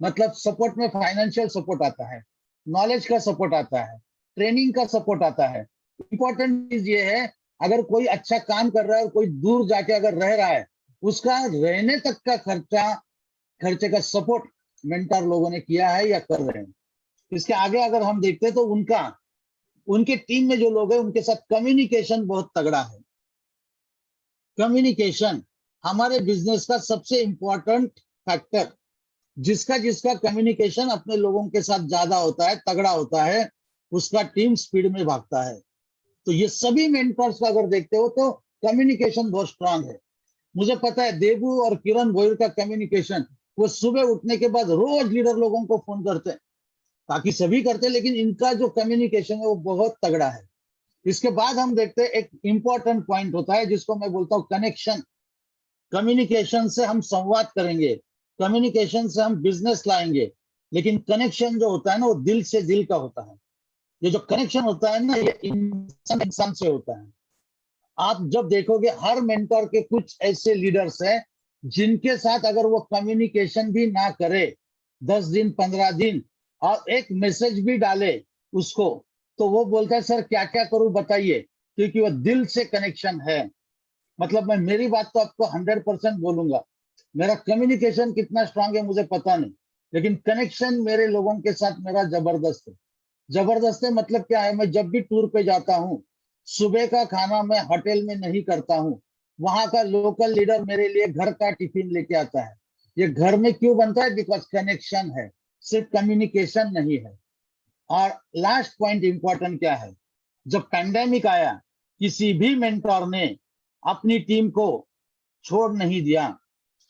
मतलब सपोर्ट में फाइनेंशियल सपोर्ट आता है, नॉलेज का सपोर्ट आता है, ट्रेनिंग का सपोर्ट आता है। इंपॉर्टेंट चीज ये है, अगर कोई अच्छा काम कर रहा है और कोई दूर जाके अगर रह रहा है, उसका रहने तक का खर्चे का सपोर्ट मेंटर लोगों ने किया है या कर रहे हैं। इसके आगे अगर हम देखते हैं तो उनके टीम में जो लोग हैं उनके साथ कम्युनिकेशन बहुत तगड़ा है। कम्युनिकेशन हमारे बिजनेस का सबसे इंपॉर्टेंट फैक्टर। जिसका जिसका कम्युनिकेशन अपने लोगों के साथ ज्यादा होता है, तगड़ा होता है, उसका टीम स्पीड में भागता है। तो ये सभी मेंटर्स का अगर देखते हो तो कम्युनिकेशन बहुत स्ट्रांग है। मुझे पता है देबू और किरण गोयल का कम्युनिकेशन, वो सुबह उठने के बाद रोज लीडर लोगों को फोन करते हैं, बाकी सभी करते हैं, लेकिन इनका जो कम्युनिकेशन है वो बहुत तगड़ा है। इसके बाद हम देखते हैं एक इंपॉर्टेंट पॉइंट होता है जिसको मैं बोलता हूँ कनेक्शन। कम्युनिकेशन से हम संवाद करेंगे, कम्युनिकेशन से हम बिजनेस लाएंगे, लेकिन कनेक्शन जो होता है ना, वो दिल से दिल का होता है। ये जो कनेक्शन होता है ना, ये इंसान इंसान से होता है। आप जब देखोगे हर मेंटर के कुछ ऐसे लीडर्स हैं जिनके साथ अगर वो कम्युनिकेशन भी ना करे 10 दिन 15 दिन और एक मैसेज भी डाले उसको, तो वो बोलता है सर क्या क्या करूं बताइए, क्योंकि वो दिल से कनेक्शन है। मतलब मैं मेरी बात तो आपको 100% बोलूंगा, मेरा कम्युनिकेशन कितना स्ट्रांग है मुझे पता नहीं, लेकिन कनेक्शन मेरे लोगों के साथ मेरा जबरदस्त है। जबरदस्त है मतलब क्या है, मैं जब भी टूर पे जाता हूँ, सुबह का खाना मैं होटल में नहीं करता हूँ, वहां का लोकल लीडर मेरे लिए घर का टिफिन लेके आता है। ये घर में क्यों बनता है, बिकॉज कनेक्शन है, सिर्फ कम्युनिकेशन नहीं है। और लास्ट पॉइंट इंपॉर्टेंट क्या है, जब पैंडेमिक आया, किसी भी मेंटोर ने अपनी टीम को छोड़ नहीं दिया।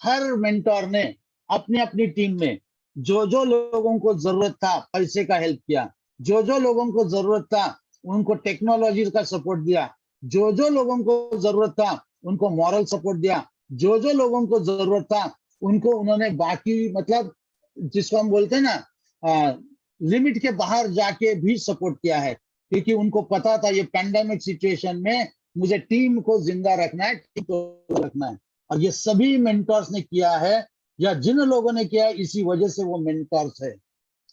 हर मेंटोर ने अपनी अपनी टीम में जो जो लोगों को जरूरत था पैसे का हेल्प किया, जो जो लोगों को जरूरत था उनको टेक्नोलॉजी का सपोर्ट दिया, जो जो लोगों को जरूरत था उनको मॉरल सपोर्ट दिया, जो जो लोगों को जरूरत था उनको उन्होंने बाकी मतलब जिसको हम बोलते हैं ना लिमिट के बाहर जाके भी सपोर्ट किया है, क्योंकि उनको पता था ये पैंडेमिक सिचुएशन में मुझे टीम को जिंदा रखना है, टीम को रखना है। और ये सभी मेंटर्स ने किया है, या जिन लोगों ने किया है इसी वजह से वो मेंटर्स है।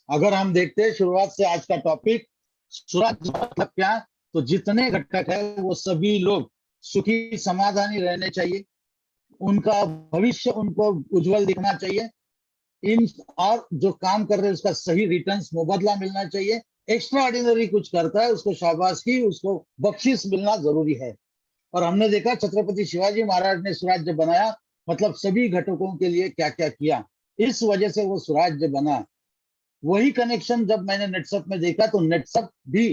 अगर हम देखते हैं शुरुआत से आज का टॉपिक स्वराज मतलब क्या, तो जितने घटक है वो सभी लोग सुखी समाधानी रहने चाहिए, उनका भविष्य उनको उज्जवल दिखना चाहिए, इन और जो काम कर रहे हैं उसका सही रिटर्न्स मुबादला मिलना चाहिए। एक्स्ट्रा ऑर्डिनरी कुछ करता है उसको शाबाशी, उसको बख्शिश मिलना जरूरी है। और हमने देखा छत्रपति शिवाजी महाराज ने स्वराज्य बनाया, मतलब सभी घटकों के लिए क्या क्या किया, इस वजह से वो स्वराज्य बना। वही कनेक्शन जब मैंने नेटसप में देखा तो नेटसप भी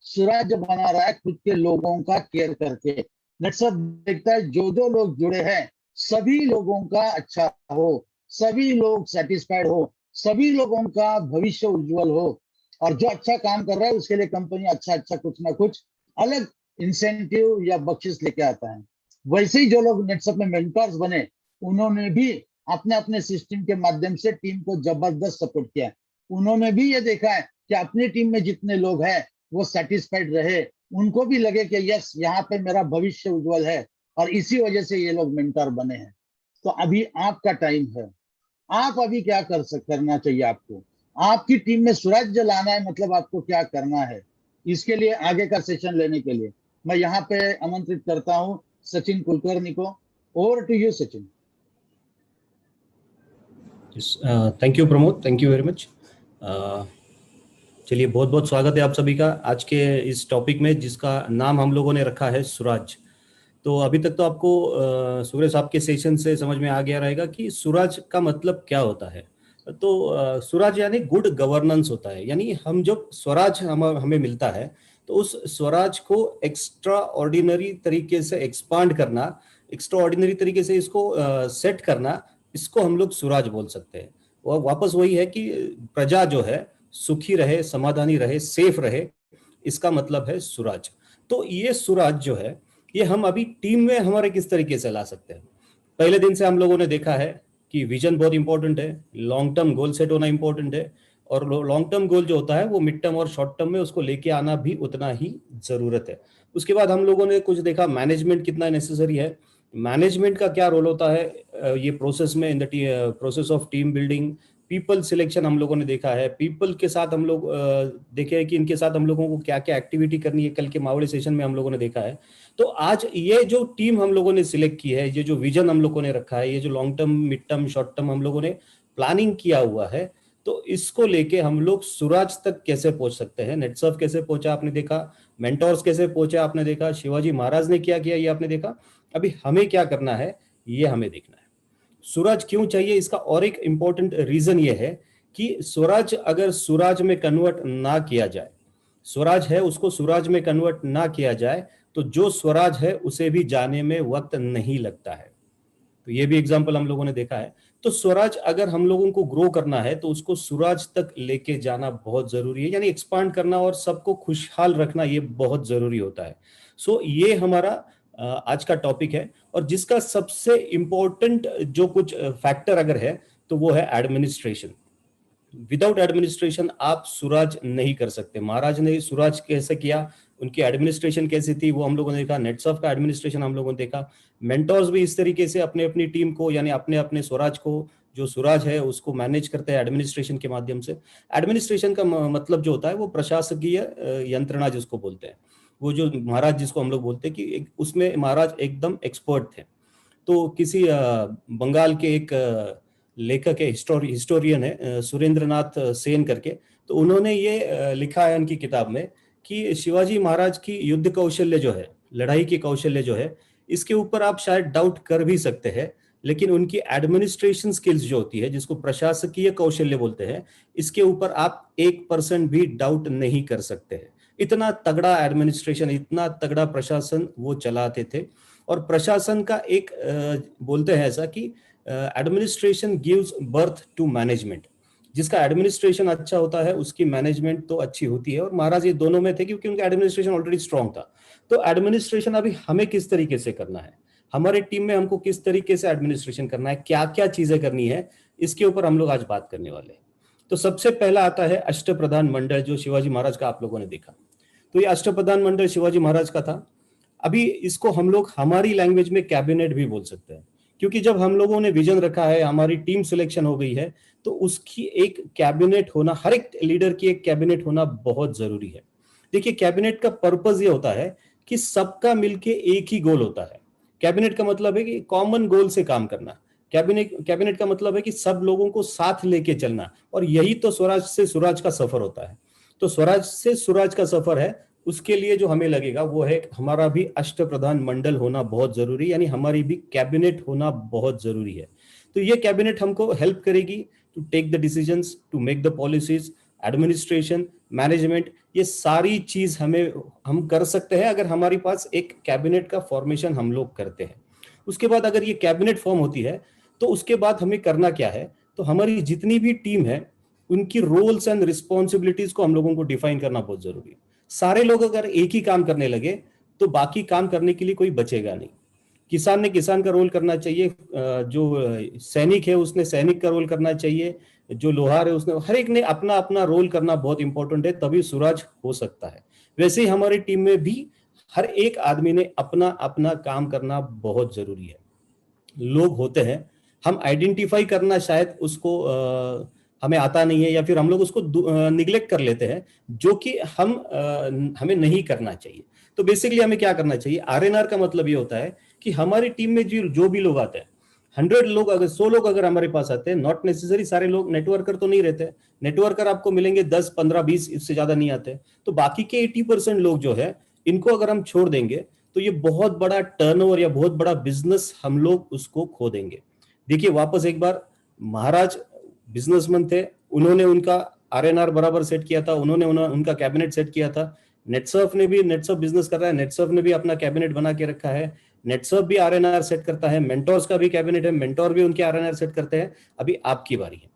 स्वराज्य बना रहा है खुद के लोगों का केयर करके। नेटसप देखता है जो जो लोग जुड़े हैं सभी लोगों का अच्छा हो, सभी लोग सेटिस्फाइड हो, सभी लोगों का भविष्य उज्जवल हो, और जो अच्छा काम कर रहा है उसके लिए कंपनी अच्छा अच्छा कुछ ना कुछ अलग इंसेंटिव या बख्शिश लेके आता है। वैसे ही जो लोग नेटसप में मेंटर्स बने, उन्होंने भी अपने अपने सिस्टम के माध्यम से टीम को जबरदस्त सपोर्ट किया है। उन्होंने भी ये देखा है कि अपनी टीम में जितने लोग हैं वो सेटिस्फाइड रहे, उनको भी लगे कि यस, यहाँ पे मेरा भविष्य उज्जवल है, और इसी वजह से ये लोग मेंटर बने हैं। तो अभी आपका टाइम है। आप अभी क्या करना चाहिए आपको? आपकी टीम में सूरज लाना है, मतलब आपको क्या करना है? इसके लिए आगे का सेशन लेने के लिए मैं यहाँ पे आमंत्रित करता हूँ सचिन कुलकर्णी को। Over to you Sachin. Thank you Pramod, thank you very much. चलिए, बहुत बहुत स्वागत है आप सभी का आज के इस टॉपिक में, जिसका नाम हम लोगों ने रखा है सुराज। तो अभी तक तो आपको सूरज साहब के सेशन से समझ में आ गया रहेगा कि सुराज का मतलब क्या होता है। तो सुराज यानी गुड गवर्नेंस होता है, यानी हम जब स्वराज हमें मिलता है तो उस स्वराज को एक्स्ट्रा ऑर्डिनरी तरीके से एक्सपांड करना, एक्स्ट्रा ऑर्डिनरी तरीके से इसको सेट करना, इसको हम लोग सुराज बोल सकते हैं। वो वापस वही है कि प्रजा जो है सुखी रहे, समाधानी रहे, सेफ रहे, इसका मतलब है सुराज। तो ये सुराज जो है, ये हम अभी टीम में हमारे किस तरीके से ला सकते हैं। पहले दिन से हम लोगों ने देखा है कि विजन बहुत इंपॉर्टेंट है, लॉन्ग टर्म गोल सेट होना इंपॉर्टेंट है, और लॉन्ग टर्म गोल जो होता है वो मिड टर्म और शॉर्ट टर्म में उसको लेके आना भी उतना ही जरूरत है। उसके बाद हम लोगों ने कुछ देखा मैनेजमेंट कितना नेसेसरी है, मैनेजमेंट का क्या रोल होता है ये प्रोसेस में, in the process of team building. People selection हम लोगों ने देखा है, पीपल के साथ हम लोग देखे हैं कि इनके साथ हम लोगों को क्या क्या एक्टिविटी करनी है, कल के मावड़े सेशन में हम लोगों ने देखा है। तो आज ये जो टीम हम लोगों ने सिलेक्ट की है, ये जो विजन हम लोगों ने रखा है, ये जो long term, mid term, short term हम लोगों ने प्लानिंग किया हुआ है, तो इसको लेके हम लोग सुराज तक कैसे पहुंच सकते हैं। नेटसर्फ कैसे पहुंचा आपने देखा, मेंटोर्स कैसे पहुंचा आपने देखा, शिवाजी महाराज ने क्या किया ये आपने देखा। अभी हमें क्या करना है ये हमें देखना है। सूरज क्यों चाहिए, इसका और एक इंपॉर्टेंट रीजन ये है कि स्वराज अगर सूरज में कन्वर्ट ना किया जाए, स्वराज है उसको सूरज में कन्वर्ट ना किया जाए, तो जो स्वराज है उसे भी जाने में वक्त नहीं लगता है। तो ये भी एग्जांपल हम लोगों ने देखा है। तो स्वराज अगर हम लोगों को ग्रो करना है तो उसको सूरज तक लेके जाना बहुत जरूरी है, यानी एक्सपांड करना और सबको खुशहाल रखना ये बहुत जरूरी होता है। सो ये हमारा आज का टॉपिक है, और जिसका सबसे इंपॉर्टेंट जो कुछ फैक्टर अगर है तो वो है एडमिनिस्ट्रेशन। विदाउट एडमिनिस्ट्रेशन आप सुराज नहीं कर सकते। महाराज ने सुराज कैसे किया, उनकी एडमिनिस्ट्रेशन कैसी थी वो हम लोगों ने देखा, नेटसर्फ का एडमिनिस्ट्रेशन हम लोगों ने देखा। मेंटोर्स भी इस तरीके से अपने अपनी टीम को, यानी अपने अपने स्वराज को, जो सुराज है उसको मैनेज करते हैं एडमिनिस्ट्रेशन के माध्यम से। एडमिनिस्ट्रेशन का मतलब जो होता है वो प्रशासकीय यंत्रणा जिसको बोलते हैं, वो जो महाराज जिसको हम लोग बोलते हैं कि उसमें महाराज एकदम एक्सपर्ट थे। तो किसी बंगाल के एक लेखक है, हिस्टोरियन है, सुरेंद्र नाथ सेन करके, तो उन्होंने ये लिखा है उनकी किताब में कि शिवाजी महाराज की युद्ध कौशल्य जो है, लड़ाई की कौशल्य जो है, इसके ऊपर आप शायद डाउट कर भी सकते हैं, लेकिन उनकी एडमिनिस्ट्रेशन स्किल्स जो होती है, जिसको प्रशासकीय कौशल्य बोलते हैं, इसके ऊपर आप 1% भी डाउट नहीं कर सकते हैं। इतना तगड़ा एडमिनिस्ट्रेशन, इतना तगड़ा प्रशासन वो चलाते थे। और प्रशासन का एक बोलते हैं ऐसा कि administration gives birth to management. जिसका एडमिनिस्ट्रेशन अच्छा होता है उसकी मैनेजमेंट तो अच्छी होती है, और महाराज ये दोनों में थे क्योंकि उनका एडमिनिस्ट्रेशन ऑलरेडी स्ट्रांग था। तो एडमिनिस्ट्रेशन अभी हमें किस तरीके से करना है, हमारे टीम में हमको किस तरीके से एडमिनिस्ट्रेशन करना है, क्या क्या चीजें करनी है, इसके ऊपर हम लोग आज बात करने वाले हैं। तो सबसे पहला आता है अष्टप्रधान मंडल, जो शिवाजी महाराज का आप लोगों ने देखा। तो ये अष्टप्रधान मंडल शिवाजी महाराज का था। अभी इसको हम लोग हमारी लैंग्वेज में कैबिनेट भी बोल सकते हैं, क्योंकि जब हम लोगों ने विजन रखा है, हमारी टीम सिलेक्शन हो गई है, तो उसकी एक कैबिनेट होना, हर एक लीडर की एक कैबिनेट होना बहुत जरूरी है। देखिए, कैबिनेट का पर्पस ये होता है कि सबका मिलके एक ही गोल होता है। कैबिनेट का मतलब है कि कॉमन गोल से काम करना। कैबिनेट का मतलब है कि सब लोगों को साथ लेके चलना, और यही तो स्वराज से सुराज का सफर होता है। तो स्वराज से सुराज का सफर है, उसके लिए जो हमें लगेगा वो है हमारा भी अष्टप्रधान मंडल होना बहुत जरूरी, यानी हमारी भी कैबिनेट होना बहुत जरूरी है। तो ये कैबिनेट हमको हेल्प करेगी to take the decisions, to make the policies, administration, management, ये सारी चीज हम कर सकते हैं अगर हमारे पास एक कैबिनेट का फॉर्मेशन हम लोग करते हैं। उसके बाद अगर ये कैबिनेट फॉर्म होती है तो उसके बाद हमें करना क्या है, तो हमारी जितनी भी टीम है उनकी रोल्स एंड रिस्पॉन्सिबिलिटीज को हम लोगों को डिफाइन करना बहुत जरूरी है। सारे लोग अगर एक ही काम करने लगे तो बाकी काम करने के लिए कोई बचेगा नहीं। किसान ने किसान का रोल करना चाहिए, जो सैनिक है उसने सैनिक का रोल करना चाहिए, जो लोहार है उसने, हर एक ने अपना अपना रोल करना बहुत इंपॉर्टेंट है, तभी स्वराज हो सकता है। वैसे ही हमारी टीम में भी हर एक आदमी ने अपना अपना काम करना बहुत जरूरी है। लोग होते हैं, हम आइडेंटिफाई करना शायद उसको हमें आता नहीं है, या फिर हम लोग उसको निग्लेक्ट कर लेते हैं, जो कि हमें नहीं करना चाहिए। तो बेसिकली हमें क्या करना चाहिए, आरएनआर का मतलब ये होता है कि हमारी टीम में जो भी लोग आते हैं, 100 लोग अगर 100 लोग अगर हमारे पास आते हैं, नॉट नेसेसरी सारे लोग नेटवर्कर तो नहीं रहते, नेटवर्कर आपको मिलेंगे 10, 15, 20, इससे ज्यादा नहीं आते। तो बाकी के 80% लोग जो है इनको अगर हम छोड़ देंगे तो ये बहुत बड़ा टर्नओवर या बहुत बड़ा बिजनेस हम लोग उसको खो देंगे। देखिए वापस एक बार, महाराज बिजनेसमैन थे, उन्होंने उनका आरएनआर बराबर सेट किया था, उन्होंने उनका कैबिनेट सेट किया था। नेटसर्फ ने भी, नेटसर्फ बिजनेस कर रहा है, नेटसर्फ ने भी अपना कैबिनेट बना के रखा है, नेटसर्फ भी आरएनआर सेट करता है, मेंटोर्स का भी कैबिनेट है, मेंटोर भी उनके आरएनआर सेट करते हैं। अभी आपकी बारी है,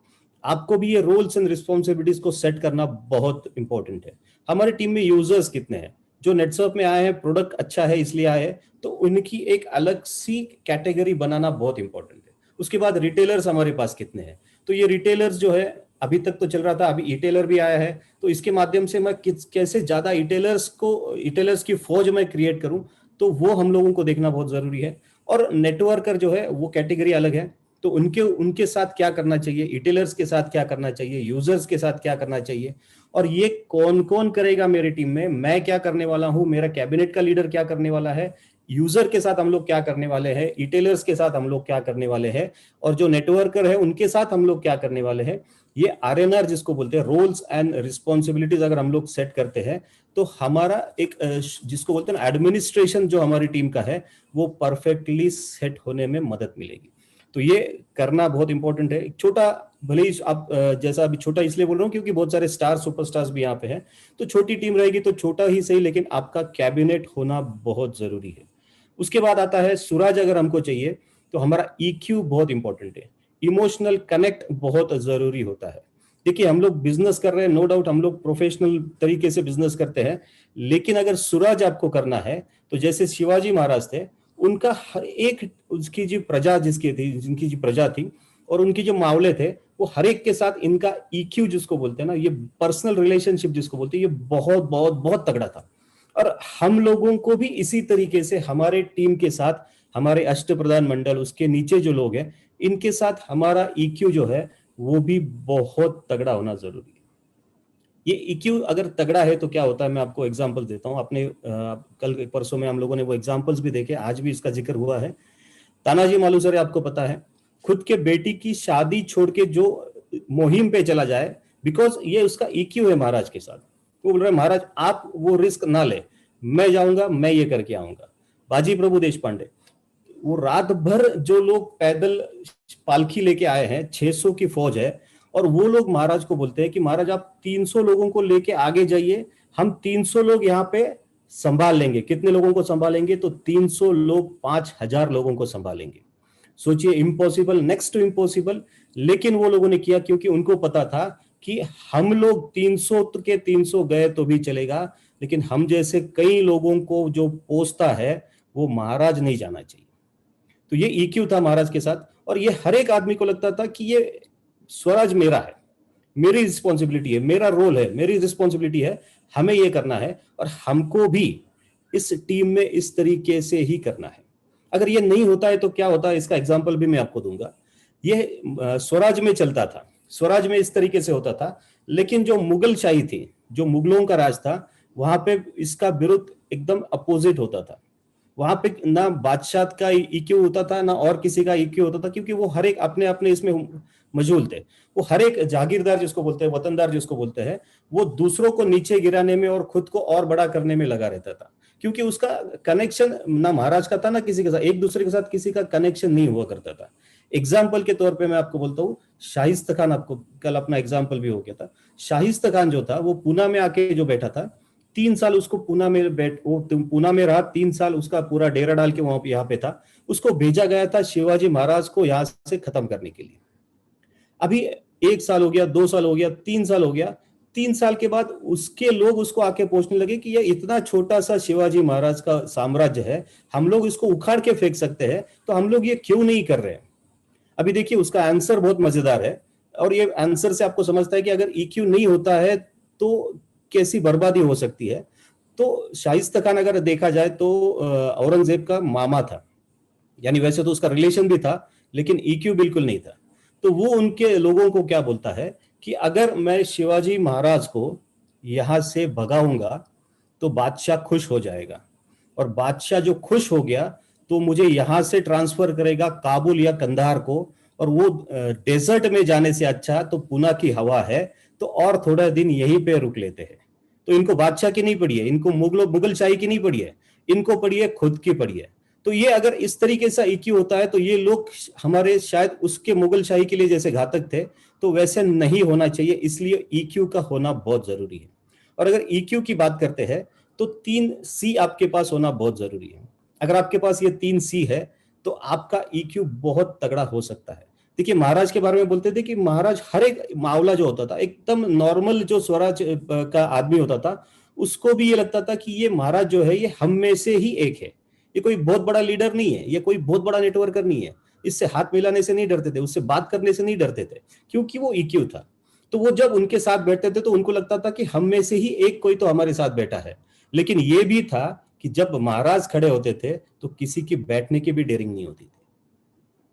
आपको भी ये रोल्स एंड रिस्पॉन्सिबिलिटीज को सेट करना बहुत इंपॉर्टेंट है। हमारी टीम में यूजर्स कितने हैं, जो नेटसर्फ में आए हैं, प्रोडक्ट अच्छा है इसलिए आए हैं, तो उनकी एक अलग सी कैटेगरी बनाना बहुत इंपॉर्टेंट है। उसके बाद रिटेलर्स हमारे पास कितने हैं, तो ये रिटेलर्स जो है अभी तक तो चल रहा था, अभी ई-टेलर भी आया है, तो इसके माध्यम से मैं कैसे ज्यादा ई-टेलर्स की फौज में क्रिएट करूं, तो वो हम लोगों को देखना बहुत जरूरी है। और नेटवर्कर जो है वो कैटेगरी अलग है, तो उनके साथ क्या करना चाहिए, ई-टेलर्स के साथ क्या करना चाहिए, यूजर्स के साथ क्या करना चाहिए, और ये कौन कौन करेगा मेरी टीम में, मैं क्या करने वाला हूं, मेरा कैबिनेट का लीडर क्या करने वाला है, यूजर के साथ हम लोग क्या करने वाले हैं, ई-टेलर्स के साथ हम लोग क्या करने वाले हैं, और जो नेटवर्कर है उनके साथ हम लोग क्या करने वाले हैं। ये आरएनआर जिसको बोलते हैं, रोल्स एंड रिस्पॉन्सिबिलिटीज, अगर हम लोग सेट करते हैं तो हमारा एक जिसको बोलते हैं एडमिनिस्ट्रेशन जो हमारी टीम का है वो परफेक्टली सेट होने में मदद मिलेगी। तो ये करना बहुत इंपॉर्टेंट है। छोटा भले ही आप जैसा अभी छोटा इसलिए बोल रहा हूँ क्योंकि बहुत सारे स्टार सुपरस्टार्स भी यहाँ पे हैं, तो छोटी टीम रहेगी तो छोटा ही सही, लेकिन आपका कैबिनेट होना बहुत जरूरी है। उसके बाद आता है सूरज, अगर हमको चाहिए तो हमारा ईक्यू बहुत इंपॉर्टेंट है, इमोशनल कनेक्ट बहुत जरूरी होता है। देखिए हम लोग बिजनेस कर रहे हैं, नो डाउट हम लोग प्रोफेशनल तरीके से बिजनेस करते हैं, लेकिन अगर सूरज आपको करना है तो जैसे शिवाजी महाराज थे, उनका हर एक उसकी जो प्रजा जिनकी जो प्रजा थी और उनकी जो मावले थे, वो हर एक के साथ इनका ईक्यू जिसको बोलते हैं ना, ये पर्सनल रिलेशनशिप जिसको बोलते हैं, ये बहुत बहुत बहुत तगड़ा था। और हम लोगों को भी इसी तरीके से हमारे टीम के साथ, हमारे अष्ट प्रधान मंडल, उसके नीचे जो लोग हैं, इनके साथ हमारा ईक्यू जो है वो भी बहुत तगड़ा होना जरूरी है। ये ईक्यू अगर तगड़ा है तो क्या होता है, मैं आपको एग्जांपल देता हूं। अपने कल परसों में हम लोगों ने वो एग्जांपल्स भी देखे, आज भी इसका जिक्र हुआ है। तानाजी मालुसरे आपको पता है, खुद के बेटी की शादी छोड़ के जो मुहिम पे चला जाए, बिकॉज ये उसका ईक्यू है महाराज के साथ। वो बोल रहे महाराज आप वो रिस्क ना ले, मैं जाऊंगा, मैं ये करके आऊंगा। बाजी प्रभु देश पांडे, वो रात भर जो लोग पैदल पालकी लेके आए हैं, 600 की फौज है, और वो लोग महाराज को बोलते हैं कि महाराज आप 300 लोगों को लेके आगे जाइए, हम 300 लोग यहाँ पे संभाल लेंगे। कितने लोगों को संभालेंगे, तो 300 लोग 5000 लोगों को संभालेंगे। सोचिए, इम्पॉसिबल, नेक्स्ट टू इम्पॉसिबल, लेकिन वो लोगों ने किया क्योंकि उनको पता था कि हम लोग 300 के 300 गए तो भी चलेगा, लेकिन हम जैसे कई लोगों को जो पोसता है वो महाराज नहीं जाना चाहिए। तो ये ईक्यू था महाराज के साथ, और ये हर एक आदमी को लगता था कि ये स्वराज मेरा है, मेरी रिस्पॉन्सिबिलिटी है, मेरा रोल है, मेरी रिस्पॉन्सिबिलिटी है, हमें ये करना है, और हमको भी इस टीम में इस तरीके से ही करना है। अगर ये नहीं होता है तो क्या होता है, इसका एग्जाम्पल भी मैं आपको दूंगा। ये स्वराज में चलता था, स्वराज में इस तरीके से होता था, लेकिन जो मुगल शाही थी, जो मुगलों का राज था, वहां पे इसका विरुद्ध एकदम अपोजिट होता था। वहां पे ना बादशाह का ईक्यू होता था, ना और किसी का ईक्यू होता था, क्योंकि वो हर एक अपने अपने इसमें मशगूल थे। वो हर एक जागीरदार जिसको बोलते हैं, वतनदार जिसको बोलते हैं, वो दूसरों को नीचे गिराने में और खुद को और बड़ा करने में लगा रहता था, क्योंकि उसका कनेक्शन ना महाराज का था ना किसी के साथ, एक दूसरे के साथ किसी का कनेक्शन नहीं हुआ करता था। एग्जाम्पल के तौर पे मैं आपको बोलता हूँ, शाहिस्ता खान, आपको कल अपना एग्जाम्पल भी हो गया था। शाहिस्ता खान जो था वो पूना में आके जो बैठा था, 3 साल उसको पूना में रहा, 3 साल उसका पूरा डेरा डाल के वहां पे यहाँ पे था। उसको भेजा गया था शिवाजी महाराज को यहाँ से खत्म करने के लिए। अभी 1 साल हो गया, 2 साल हो गया, 3 साल हो गया, 3 साल के बाद उसके लोग उसको आके पूछने लगे कि ये इतना छोटा सा शिवाजी महाराज का साम्राज्य है, हम लोग इसको उखाड़ के फेंक सकते हैं, तो हम लोग ये क्यों नहीं कर रहे हैं? अभी देखिए उसका आंसर बहुत मजेदार है, और ये आंसर से आपको समझता है कि अगर ईक्यू नहीं होता है तो कैसी बर्बादी हो सकती है। तो शाइस्ता खान अगर देखा जाए तो औरंगजेब का मामा था, यानी वैसे तो उसका रिलेशन भी था, लेकिन ईक्यू बिल्कुल नहीं था। तो वो उनके लोगों को क्या बोलता है कि अगर मैं शिवाजी महाराज को यहां से भगाऊंगा तो बादशाह खुश हो जाएगा, और बादशाह जो खुश हो गया तो मुझे यहां से ट्रांसफर करेगा काबुल या कंधार को, और वो डेजर्ट में जाने से अच्छा तो पुणे की हवा है, तो और थोड़ा दिन यहीं पे रुक लेते हैं। तो इनको बादशाह की नहीं पड़ी है, इनको मुगल शाही की नहीं पड़ी है, इनको पड़ी है खुद की पड़ी है। तो ये अगर इस तरीके से ईक्यू होता है तो ये लोग हमारे शायद उसके मुगल शाही के लिए जैसे घातक थे, तो वैसे नहीं होना चाहिए, इसलिए ईक्यू का होना बहुत जरूरी है। और अगर ईक्यू की बात करते हैं तो 3C आपके पास होना बहुत जरूरी है। अगर आपके पास ये 3C है तो आपका ईक्यू बहुत तगड़ा हो सकता है। देखिए महाराज के बारे में बोलते थे कि महाराज हर एक मावला जो होता था, एकदम नॉर्मल जो स्वराज का आदमी होता था, उसको भी ये लगता था कि ये महाराज जो है ये हम में से ही एक है, ये कोई बहुत बड़ा लीडर नहीं है, ये कोई बहुत बड़ा नेटवर्कर नहीं है, इससे हाथ मिलाने से नहीं डरते थे, उससे बात करने से नहीं डरते थे, क्योंकि वो ईक्यू था। तो वो जब उनके साथ बैठते थे तो उनको लगता था कि हम में से ही एक कोई तो हमारे साथ बैठा है। लेकिन ये भी था कि जब महाराज खड़े होते थे तो किसी की बैठने की भी डेयरिंग नहीं होती थी,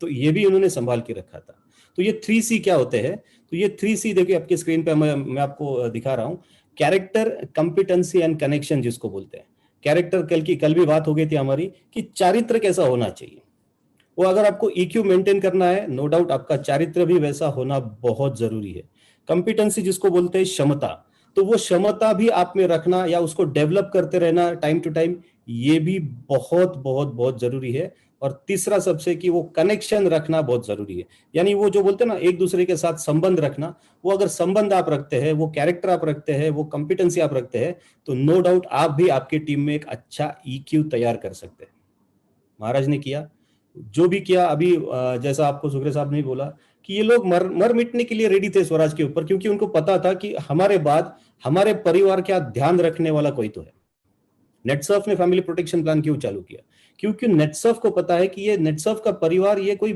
तो ये भी उन्होंने संभाल के रखा था। तो ये 3C क्या होते हैं? तो ये 3C देखिए आपके स्क्रीन पे मैं आपको दिखा रहा हूं। कैरेक्टर, कॉम्पिटेंसी एंड कनेक्शन जिसको बोलते हैं। कैरेक्टर, कल भी बात हो गई थी हमारी कि चारित्र कैसा होना चाहिए, वो अगर आपको ईक्यू मेंटेन करना है, नो डाउट आपका चारित्र भी वैसा होना बहुत जरूरी है। कॉम्पिटेंसी जिसको बोलते हैं क्षमता, तो वो क्षमता भी आप में रखना या उसको डेवलप करते रहना टाइम टू टाइम, ये भी बहुत बहुत बहुत जरूरी है। और तीसरा सबसे कि वो कनेक्शन रखना बहुत जरूरी है, यानी वो जो बोलते हैं ना एक दूसरे के साथ संबंध रखना, वो अगर संबंध आप रखते हैं, वो कैरेक्टर आप रखते हैं, वो कॉम्पिटेंसी आप रखते हैं, तो नो डाउट आप भी आपकी टीम में एक अच्छा ईक्यू तैयार कर सकते हैं। महाराज ने किया जो भी किया। अभी जैसा आपको सुग्रे साहब ने बोला कि ये लोग मर मिटने के लिए रेडी थे स्वराज के ऊपर, क्योंकि उनको पता था कि हमारे बाद हमारे परिवार का ध्यान रखने वाला कोई तो है। नेटसर्फ ने फैमिली प्रोटेक्शन प्लान क्यों चालू किया? क्योंकि नेटसर्फ को पता है कि ये नेटसर्फ का परिवार ये कोई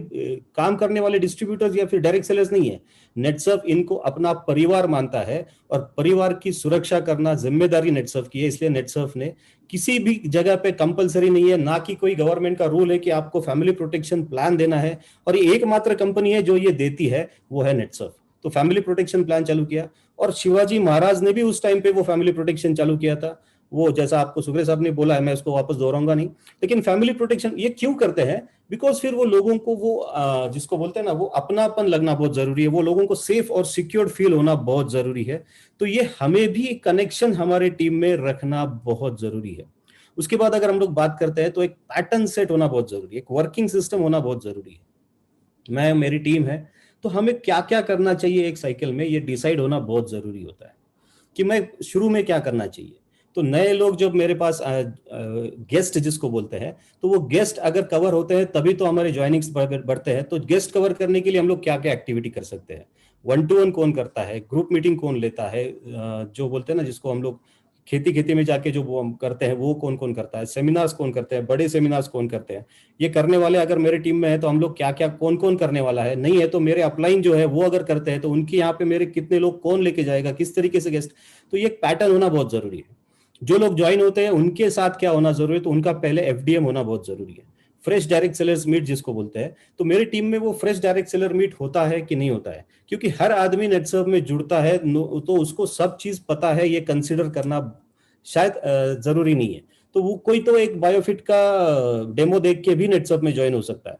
काम करने वाले डिस्ट्रीब्यूटर्स या फिर डायरेक्ट सेलर्स नहीं है। नेटसर्फ इनको अपना परिवार मानता है, और परिवार की सुरक्षा करना जिम्मेदारी नेटसर्फ की है। इसलिए नेटसर्फ ने किसी भी जगह पे कंपलसरी नहीं है, ना कि कोई गवर्नमेंट का रूल है कि आपको फैमिली प्रोटेक्शन प्लान देना है, और ये एकमात्र कंपनी है जो ये देती है, वो है नेटसर्फ। तो फैमिली प्रोटेक्शन प्लान चालू किया, और शिवाजी महाराज ने भी उस टाइम पे वो फैमिली प्रोटेक्शन चालू किया था। वो जैसा आपको सुग्रे साहब ने बोला है, मैं उसको वापस दोहराऊंगा नहीं, लेकिन फैमिली प्रोटेक्शन ये क्यों करते हैं? बिकॉज फिर वो लोगों को वो जिसको बोलते हैं ना, वो अपनापन लगना बहुत जरूरी है, वो लोगों को सेफ और सिक्योर फील होना बहुत जरूरी है। तो ये हमें भी कनेक्शन हमारे टीम में रखना बहुत जरूरी है। उसके बाद अगर हम लोग बात करते हैं तो एक पैटर्न सेट होना बहुत जरूरी है, एक वर्किंग सिस्टम होना बहुत जरूरी है। मेरी टीम है तो हमें क्या क्या करना चाहिए एक साइकिल में, ये डिसाइड होना बहुत जरूरी होता है कि मैं शुरू में क्या करना चाहिए। तो नए लोग जब मेरे पास गेस्ट जिसको बोलते हैं, तो वो गेस्ट अगर कवर होते हैं तभी तो हमारे ज्वाइनिंग्स बढ़ते हैं। तो गेस्ट कवर करने के लिए हम लोग क्या क्या एक्टिविटी कर सकते हैं? 1-to-1 कौन करता है, ग्रुप मीटिंग कौन लेता है, जो बोलते हैं ना जिसको हम लोग खेती में जाके जो वो हम करते हैं वो कौन कौन करता है, सेमिनार्स कौन करते हैं, बड़े सेमिनार्स कौन करते हैं, ये करने वाले अगर मेरे टीम में है तो हम लोग क्या क्या कौन कौन करने वाला है, नहीं है तो मेरे अपलाइन जो है वो अगर करते हैं तो उनके यहाँ पे मेरे कितने लोग कौन लेके जाएगा, किस तरीके से गेस्ट। तो ये पैटर्न होना बहुत जरूरी है। जो लोग ज्वाइन होते हैं उनके साथ क्या होना जरूरी है, तो उनका पहले FDM होना बहुत जरूरी है, फ्रेश डायरेक्ट सेलर्स मीट जिसको बोलते हैं। तो मेरी टीम में वो फ्रेश डायरेक्ट सेलर मीट होता है कि नहीं होता है? क्योंकि हर आदमी नेटसर्फ में जुड़ता है तो उसको सब चीज पता है, ये कंसिडर करना शायद जरूरी नहीं है। तो वो कोई तो एक बायोफिट का डेमो देख के भी नेटसर्फ में ज्वाइन हो सकता है।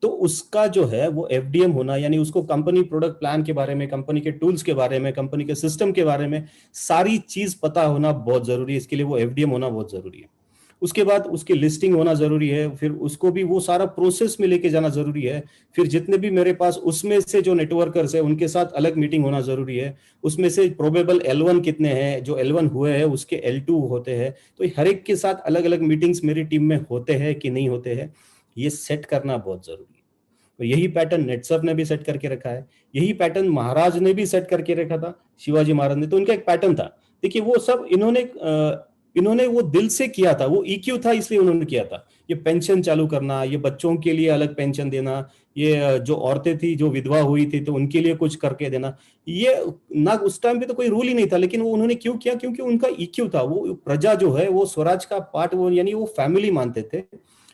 तो उसका जो है वो FDM होना, यानी उसको कंपनी प्रोडक्ट प्लान के बारे में, कंपनी के टूल्स के बारे में, कंपनी के सिस्टम के बारे में सारी चीज पता होना बहुत जरूरी है। इसके लिए वो FDM होना बहुत जरूरी है। उसके बाद उसकी लिस्टिंग होना जरूरी है, फिर उसको भी वो सारा प्रोसेस में लेके जाना जरूरी है। फिर जितने भी मेरे पास उसमें से जो नेटवर्कर्स है उनके साथ अलग मीटिंग होना जरूरी है। उसमें से प्रोबेबल L1 कितने हैं, जो L1 हुए हैं उसके L2 होते हैं, तो हर एक के साथ अलग अलग मीटिंग्स मेरी टीम में होते हैं कि नहीं होते हैं, ये सेट करना बहुत जरूरी है। तो यही पैटर्न नेटसर ने भी सेट करके रखा है, यही पैटर्न महाराज ने भी सेट करके रखा था, शिवाजी महाराज ने। तो उनका एक पैटर्न था। देखिए वो सब इन्होंने वो दिल से किया था, वो ईक्यू था इसलिए उन्होंने किया था। ये पेंशन चालू करना, ये बच्चों के लिए अलग पेंशन देना, ये जो औरतें थी जो विधवा हुई थी तो उनके लिए कुछ करके देना, ये ना उस टाइम पे तो कोई रूल ही नहीं था, लेकिन वो उन्होंने क्यों किया? क्योंकि उनका ईक्यू था। वो प्रजा जो है वो स्वराज का पार्ट, वो यानी वो फैमिली मानते थे।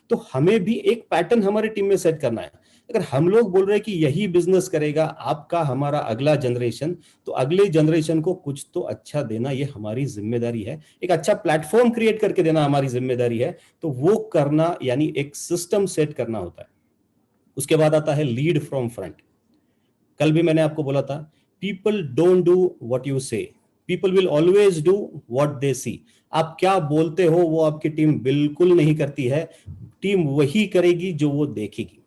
तो हमें भी एक पैटर्न हमारी टीम में सेट करना है। अगर हम लोग बोल रहे हैं कि यही बिजनेस करेगा आपका हमारा अगला जनरेशन, तो अगले जनरेशन को कुछ तो अच्छा देना ये हमारी जिम्मेदारी है। एक अच्छा प्लेटफॉर्म क्रिएट करके देना हमारी जिम्मेदारी है। तो वो करना यानी एक सिस्टम सेट करना होता है। उसके बाद आता है लीड फ्रॉम फ्रंट। कल भी मैंने आपको बोला था, people don't do what you say, people will always do what they see. आप क्या बोलते हो वो आपकी टीम बिल्कुल नहीं करती है, टीम वही करेगी जो वो देखेगी।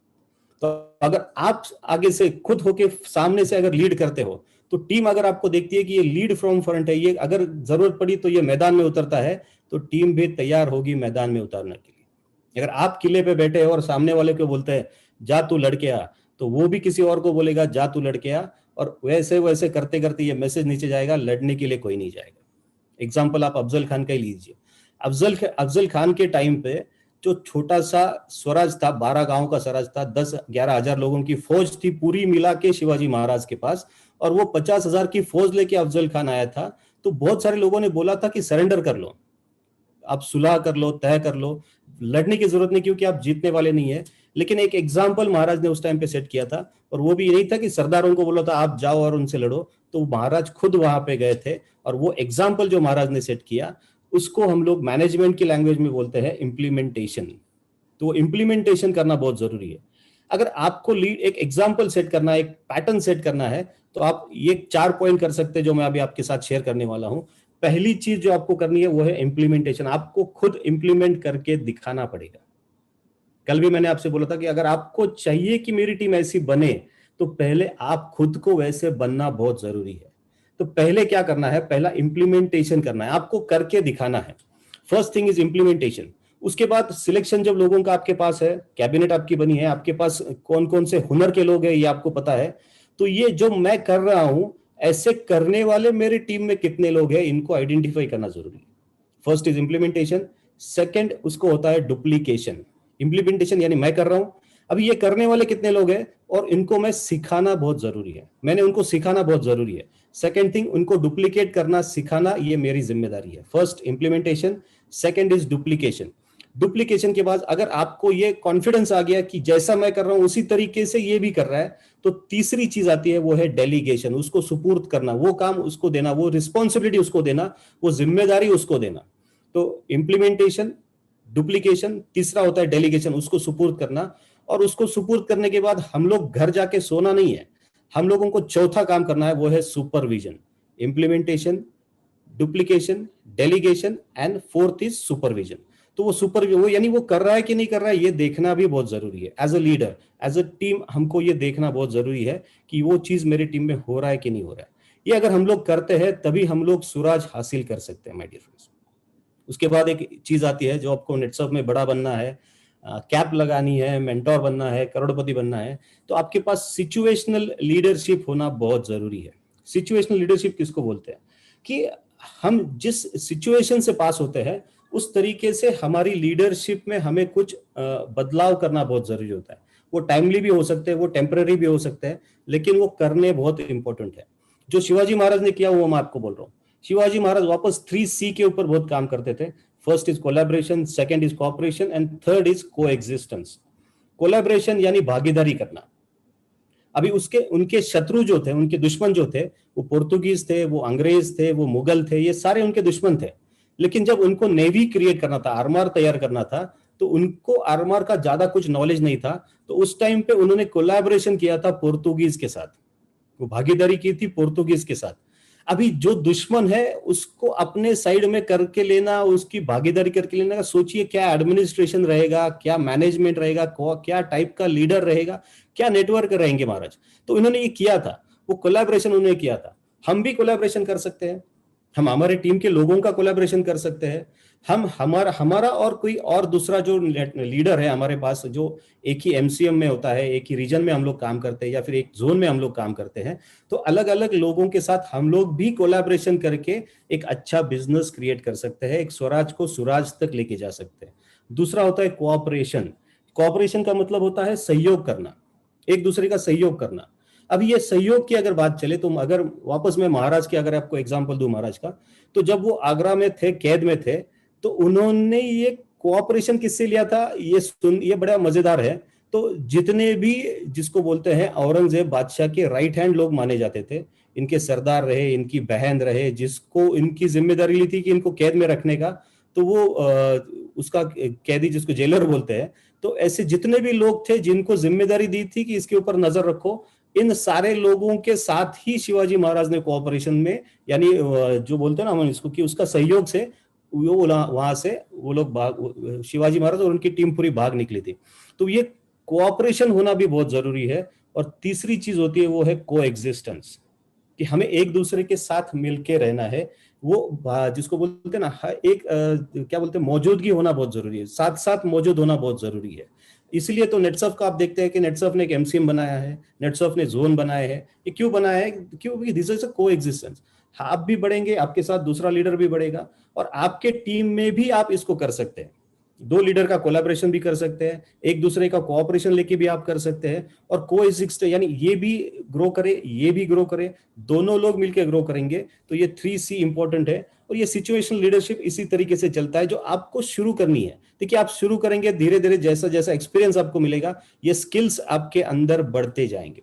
तो अगर आप आगे से खुद होके सामने से अगर लीड करते हो, तो टीम अगर आपको देखती है कि ये लीड फ्रॉम फ्रंट है, ये अगर जरूरत पड़ी तो ये मैदान में उतरता है, तो टीम भी तैयार होगी मैदान में उतारने के लिए। अगर आप किले पे बैठे हो और सामने वाले को बोलते हैं जा तू लड़के आ, तो वो भी किसी और को बोलेगा जा तू लड़के आ, और वैसे वैसे करते करते ये मैसेज नीचे जाएगा, लड़ने के लिए कोई नहीं जाएगा। एग्जाम्पल आप अफजल खान का ही लीजिए। अफजल खान के टाइम पे जो छोटा सा स्वराज था, 12 गांव का स्वराज था, 10-11 हजार लोगों की फौज थी पूरी मिला के शिवाजी महाराज के पास, और वो 50,000 की फौज लेके अफजल खान आया था। तो बहुत सारे लोगों ने बोला था कि सरेंडर कर लो, आप सुलह कर लो, तय कर लो, लड़ने की जरूरत नहीं क्योंकि आप जीतने वाले नहीं है। लेकिन एक एग्जाम्पल महाराज ने उस टाइम पे सेट किया था, और वो भी नहीं था कि सरदारों को बोला था आप जाओ और उनसे लड़ो, तो महाराज खुद वहां पे गए थे। और वो एग्जाम्पल जो महाराज ने सेट किया, उसको हम लोग मैनेजमेंट की लैंग्वेज में बोलते हैं इम्प्लीमेंटेशन। तो इम्प्लीमेंटेशन करना बहुत जरूरी है। अगर आपको लीड एक एग्जाम्पल सेट करना है, एक पैटर्न सेट करना है, तो आप ये 4 पॉइंट कर सकते हैं जो मैं अभी आपके साथ शेयर करने वाला हूं। पहली चीज जो आपको करनी है वो है इम्प्लीमेंटेशन। आपको खुद इम्प्लीमेंट करके दिखाना पड़ेगा। कल भी मैंने आपसे बोला था कि अगर आपको चाहिए कि मेरी टीम ऐसी बने, तो पहले आप खुद को वैसे बनना बहुत जरूरी है। तो पहले क्या करना है? पहला इम्प्लीमेंटेशन करना है, आपको करके दिखाना है। First thing is implementation. उसके बाद सिलेक्शन जब लोगों का आपके पास है, कैबिनेट आपकी बनी है, आपके पास कौन कौन से हुनर के लोग हैं ये आपको पता है, तो ये जो मैं कर रहा हूं ऐसे करने वाले मेरी टीम में कितने लोग हैं, इनको आइडेंटिफाई करना जरूरी है। First is implementation. सेकंड उसको होता है डुप्लीकेशन। इम्प्लीमेंटेशन यानी मैं कर रहा हूं, अभी ये करने वाले कितने लोग हैं और इनको मैं सिखाना बहुत जरूरी है, मैंने उनको सिखाना बहुत जरूरी है। सेकंड थिंग, उनको डुप्लीकेट करना सिखाना ये मेरी जिम्मेदारी है। First implementation, second is duplication. Duplication के बाद अगर आपको ये कॉन्फिडेंस आ गया कि जैसा मैं कर रहा हूं उसी तरीके से ये भी कर रहा है, तो तीसरी चीज आती है वो है डेलीगेशन। उसको सुपुर्द करना, वो काम उसको देना, वो रिस्पॉन्सिबिलिटी उसको देना, वो जिम्मेदारी उसको देना। तो इम्प्लीमेंटेशन, डुप्लीकेशन, तीसरा होता है डेलीगेशन, उसको सुपुर्द करना। और उसको सुपुर्द करने के बाद हम लोग घर जाके सोना नहीं है, हम लोगों को चौथा काम करना है वो है supervision. Implementation, duplication, delegation and fourth is supervision. तो वो यानी वो कर रहा है कि नहीं कर रहा है ये देखना भी बहुत जरूरी है। As a leader, as a team हमको ये देखना बहुत जरूरी है कि वो चीज मेरी टीम में हो रहा है कि नहीं हो रहा है। ये अगर हम लोग करते हैं तभी हम लोग सुराज हासिल कर सकते हैं माय डियर फ्रेंड्स। उसके बाद एक चीज आती है जो आपको नेटसर्फ में बड़ा बनना है, कैप लगानी है, मेंटोर बनना है, करोड़पति बनना है, तो आपके पास सिचुएशनल लीडरशिप होना बहुत जरूरी है। सिचुएशनल लीडरशिप किसको बोलते हैं? कि हम जिस सिचुएशन से पास होते हैं उस तरीके से हमारी लीडरशिप में हमें कुछ बदलाव करना बहुत जरूरी होता है। वो टाइमली भी हो सकते हैं, वो टेम्पररी भी हो सकते हैं, लेकिन वो करने बहुत इंपॉर्टेंट है। जो शिवाजी महाराज ने किया वो मैं आपको बोल रहा हूँ। शिवाजी महाराज वापस 3C के ऊपर बहुत काम करते थे। First is collaboration, second is cooperation and third is coexistence. Collaboration यानी भागीदारी करना। अभी उनके शत्रु जो थे, उनके दुश्मन जो थे, वो पोर्तुगीज थे, वो अंग्रेज थे, वो मुगल थे, ये सारे उनके दुश्मन थे। लेकिन जब उनको नेवी क्रिएट करना था, आर्मर तैयार करना था, तो उनको आर्मर का ज्यादा कुछ नॉलेज नहीं था। तो उस टाइम पे उन्होंने कोलैबोरेशन किया था पोर्तुगीज के साथ, वो भागीदारी की थी पोर्तुगीज के साथ। अभी जो दुश्मन है उसको अपने साइड में करके लेना, उसकी भागीदारी करके लेना का सोचिए, क्या एडमिनिस्ट्रेशन रहेगा, क्या मैनेजमेंट रहेगा, क्या टाइप का लीडर रहेगा, क्या नेटवर्क रहेंगे महाराज। तो इन्होंने ये किया था, वो कोलैबोरेशन उन्होंने किया था। हम भी कोलैबोरेशन कर सकते हैं। हम हमारे टीम के लोगों का कोलैबोरेशन कर सकते हैं, हम हमारा और कोई और दूसरा जो लीडर है हमारे पास, जो एक ही एमसीएम में होता है, एक ही रीजन में हम लोग काम करते हैं या फिर एक जोन में हम लोग काम करते हैं, तो अलग अलग लोगों के साथ हम लोग भी कोलैबोरेशन करके एक अच्छा बिजनेस क्रिएट कर सकते हैं, एक स्वराज को सुराज तक लेके जा सकते हैं। दूसरा होता है कोऑपरेशन। कोऑपरेशन का मतलब होता है सहयोग करना, एक दूसरे का सहयोग करना। अब ये सहयोग की अगर बात चले, तो अगर वापस मैं महाराज की अगर आपको एग्जांपल दूं महाराज का, तो जब वो आगरा में थे, कैद में थे, तो उन्होंने ये कोऑपरेशन किससे लिया था, ये बड़ा मजेदार है। तो जितने भी जिसको बोलते हैं औरंगजेब बादशाह के राइट हैंड लोग माने जाते थे, इनके सरदार रहे, इनकी बहन रहे, जिसको इनकी जिम्मेदारी ली थी कि इनको कैद में रखने का, तो वो उसका कैदी जिसको जेलर बोलते हैं, तो ऐसे जितने भी लोग थे जिनको जिम्मेदारी दी थी कि इसके ऊपर नजर रखो, इन सारे लोगों के साथ ही शिवाजी महाराज ने कोऑपरेशन में, यानी जो बोलते हैं ना हम इसको, कि उसका सहयोग से वो वहां से वो लोग शिवाजी महाराज और उनकी टीम पूरी भाग निकली थी। तो ये कोऑपरेशन होना भी बहुत जरूरी है। और तीसरी चीज होती है वो है कोएग्जिस्टेंस, कि हमें एक दूसरे के साथ मिलके रहना है। वो जिसको बोलते हैं ना, एक क्या बोलते हैं, मौजूदगी होना बहुत जरूरी है, साथ साथ मौजूद होना बहुत जरूरी है। इसलिए तो नेटसर्फ का आप देखते हैं कि नेटसर्फ ने एक एमसीएम बनाया है, नेटसर्फ ने जोन बनाए हैं। ये क्यों बनाया है? क्योंकि दिस इज अ कोएग्जिस्टेंस। आप भी बढ़ेंगे, आपके साथ दूसरा लीडर भी बढ़ेगा, और आपके टीम में भी आप इसको कर सकते हैं। दो लीडर का कोलैबोरेशन भी कर सकते हैं, एक दूसरे का कोऑपरेशन लेके भी आप कर सकते हैं, और कोएग्जिस्ट, यानी ये भी ग्रो करे, ये भी ग्रो करे, दोनों लोग मिलकर ग्रो करेंगे। तो ये 3C इंपॉर्टेंट है। और ये सिचुएशनल लीडरशिप इसी तरीके से चलता है, जो आपको शुरू करनी है। देखिए, आप शुरू करेंगे, धीरे धीरे जैसा जैसा एक्सपीरियंस आपको मिलेगा, ये स्किल्स आपके अंदर बढ़ते जाएंगे।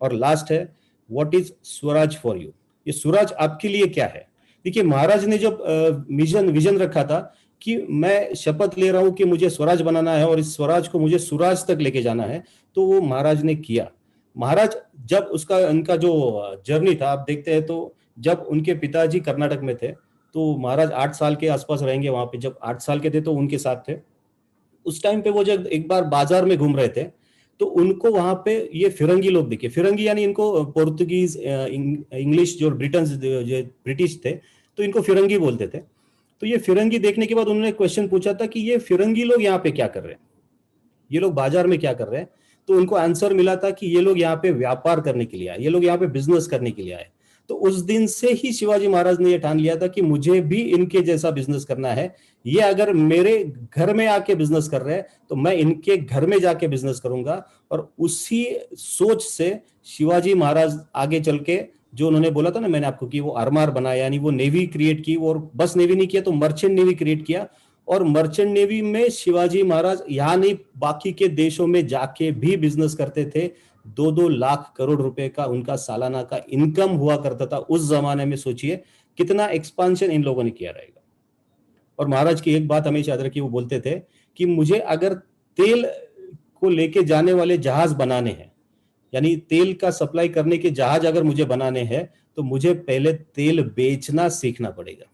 और लास्ट है, what is Swaraj for you? ये स्वराज आपके लिए क्या है? देखिए, महाराज ने जब विजन रखा था कि मैं शपथ ले रहा हूं कि मुझे स्वराज बनाना है और इस स्वराज को मुझे सुराज तक लेके जाना है, तो वो महाराज ने किया। महाराज जब उनका जो जर्नी था, आप देखते हैं, तो जब उनके पिताजी कर्नाटक में थे, तो महाराज 8 साल के आसपास रहेंगे वहां पे। जब 8 साल के थे तो उनके साथ थे। उस टाइम पे वो जब एक बार बाजार में घूम रहे थे, तो उनको वहां पे ये फिरंगी लोग दिखे। फिरंगी यानी इनको पोर्तुगीज, इंग्लिश, जो ब्रिटिश थे, तो इनको फिरंगी बोलते थे। तो ये फिरंगी देखने के बाद उन्होंने क्वेश्चन पूछा था कि ये फिरंगी लोग यहाँ पे क्या कर रहे हैं, ये लोग बाजार में क्या कर रहे हैं? तो उनको आंसर मिला था कि ये लोग यहाँ पे व्यापार करने के लिए आए, ये लोग यहाँ पे बिजनेस करने के लिए आए। तो उस दिन से ही शिवाजी महाराज ने ये ठान लिया था कि मुझे भी इनके जैसा बिजनेस करना है। ये अगर मेरे घर में आके बिजनेस कर रहे हैं, तो मैं इनके घर में जाके बिजनेस करूंगा। और उसी सोच से शिवाजी महाराज आगे चल के, जो उन्होंने बोला था ना मैंने आपको, कि वो आरमार बनाया, यानी वो नेवी क्रिएट की, और बस नेवी नहीं किया तो मर्चेंट नेवी क्रिएट किया। और मर्चेंट नेवी में शिवाजी महाराज यहाँ नहीं, बाकी के देशों में जाके भी बिजनेस करते थे। 2-2 लाख करोड़ रुपए का उनका सालाना का इनकम हुआ करता था उस जमाने में। सोचिए कितना एक्सपांशन इन लोगों ने किया रहेगा। और महाराज की एक बात हमेशा याद रखिए, वो बोलते थे कि मुझे अगर तेल को लेके जाने वाले जहाज बनाने हैं, यानी तेल का सप्लाई करने के जहाज अगर मुझे बनाने हैं, तो मुझे पहले तेल बेचना सीखना पड़ेगा।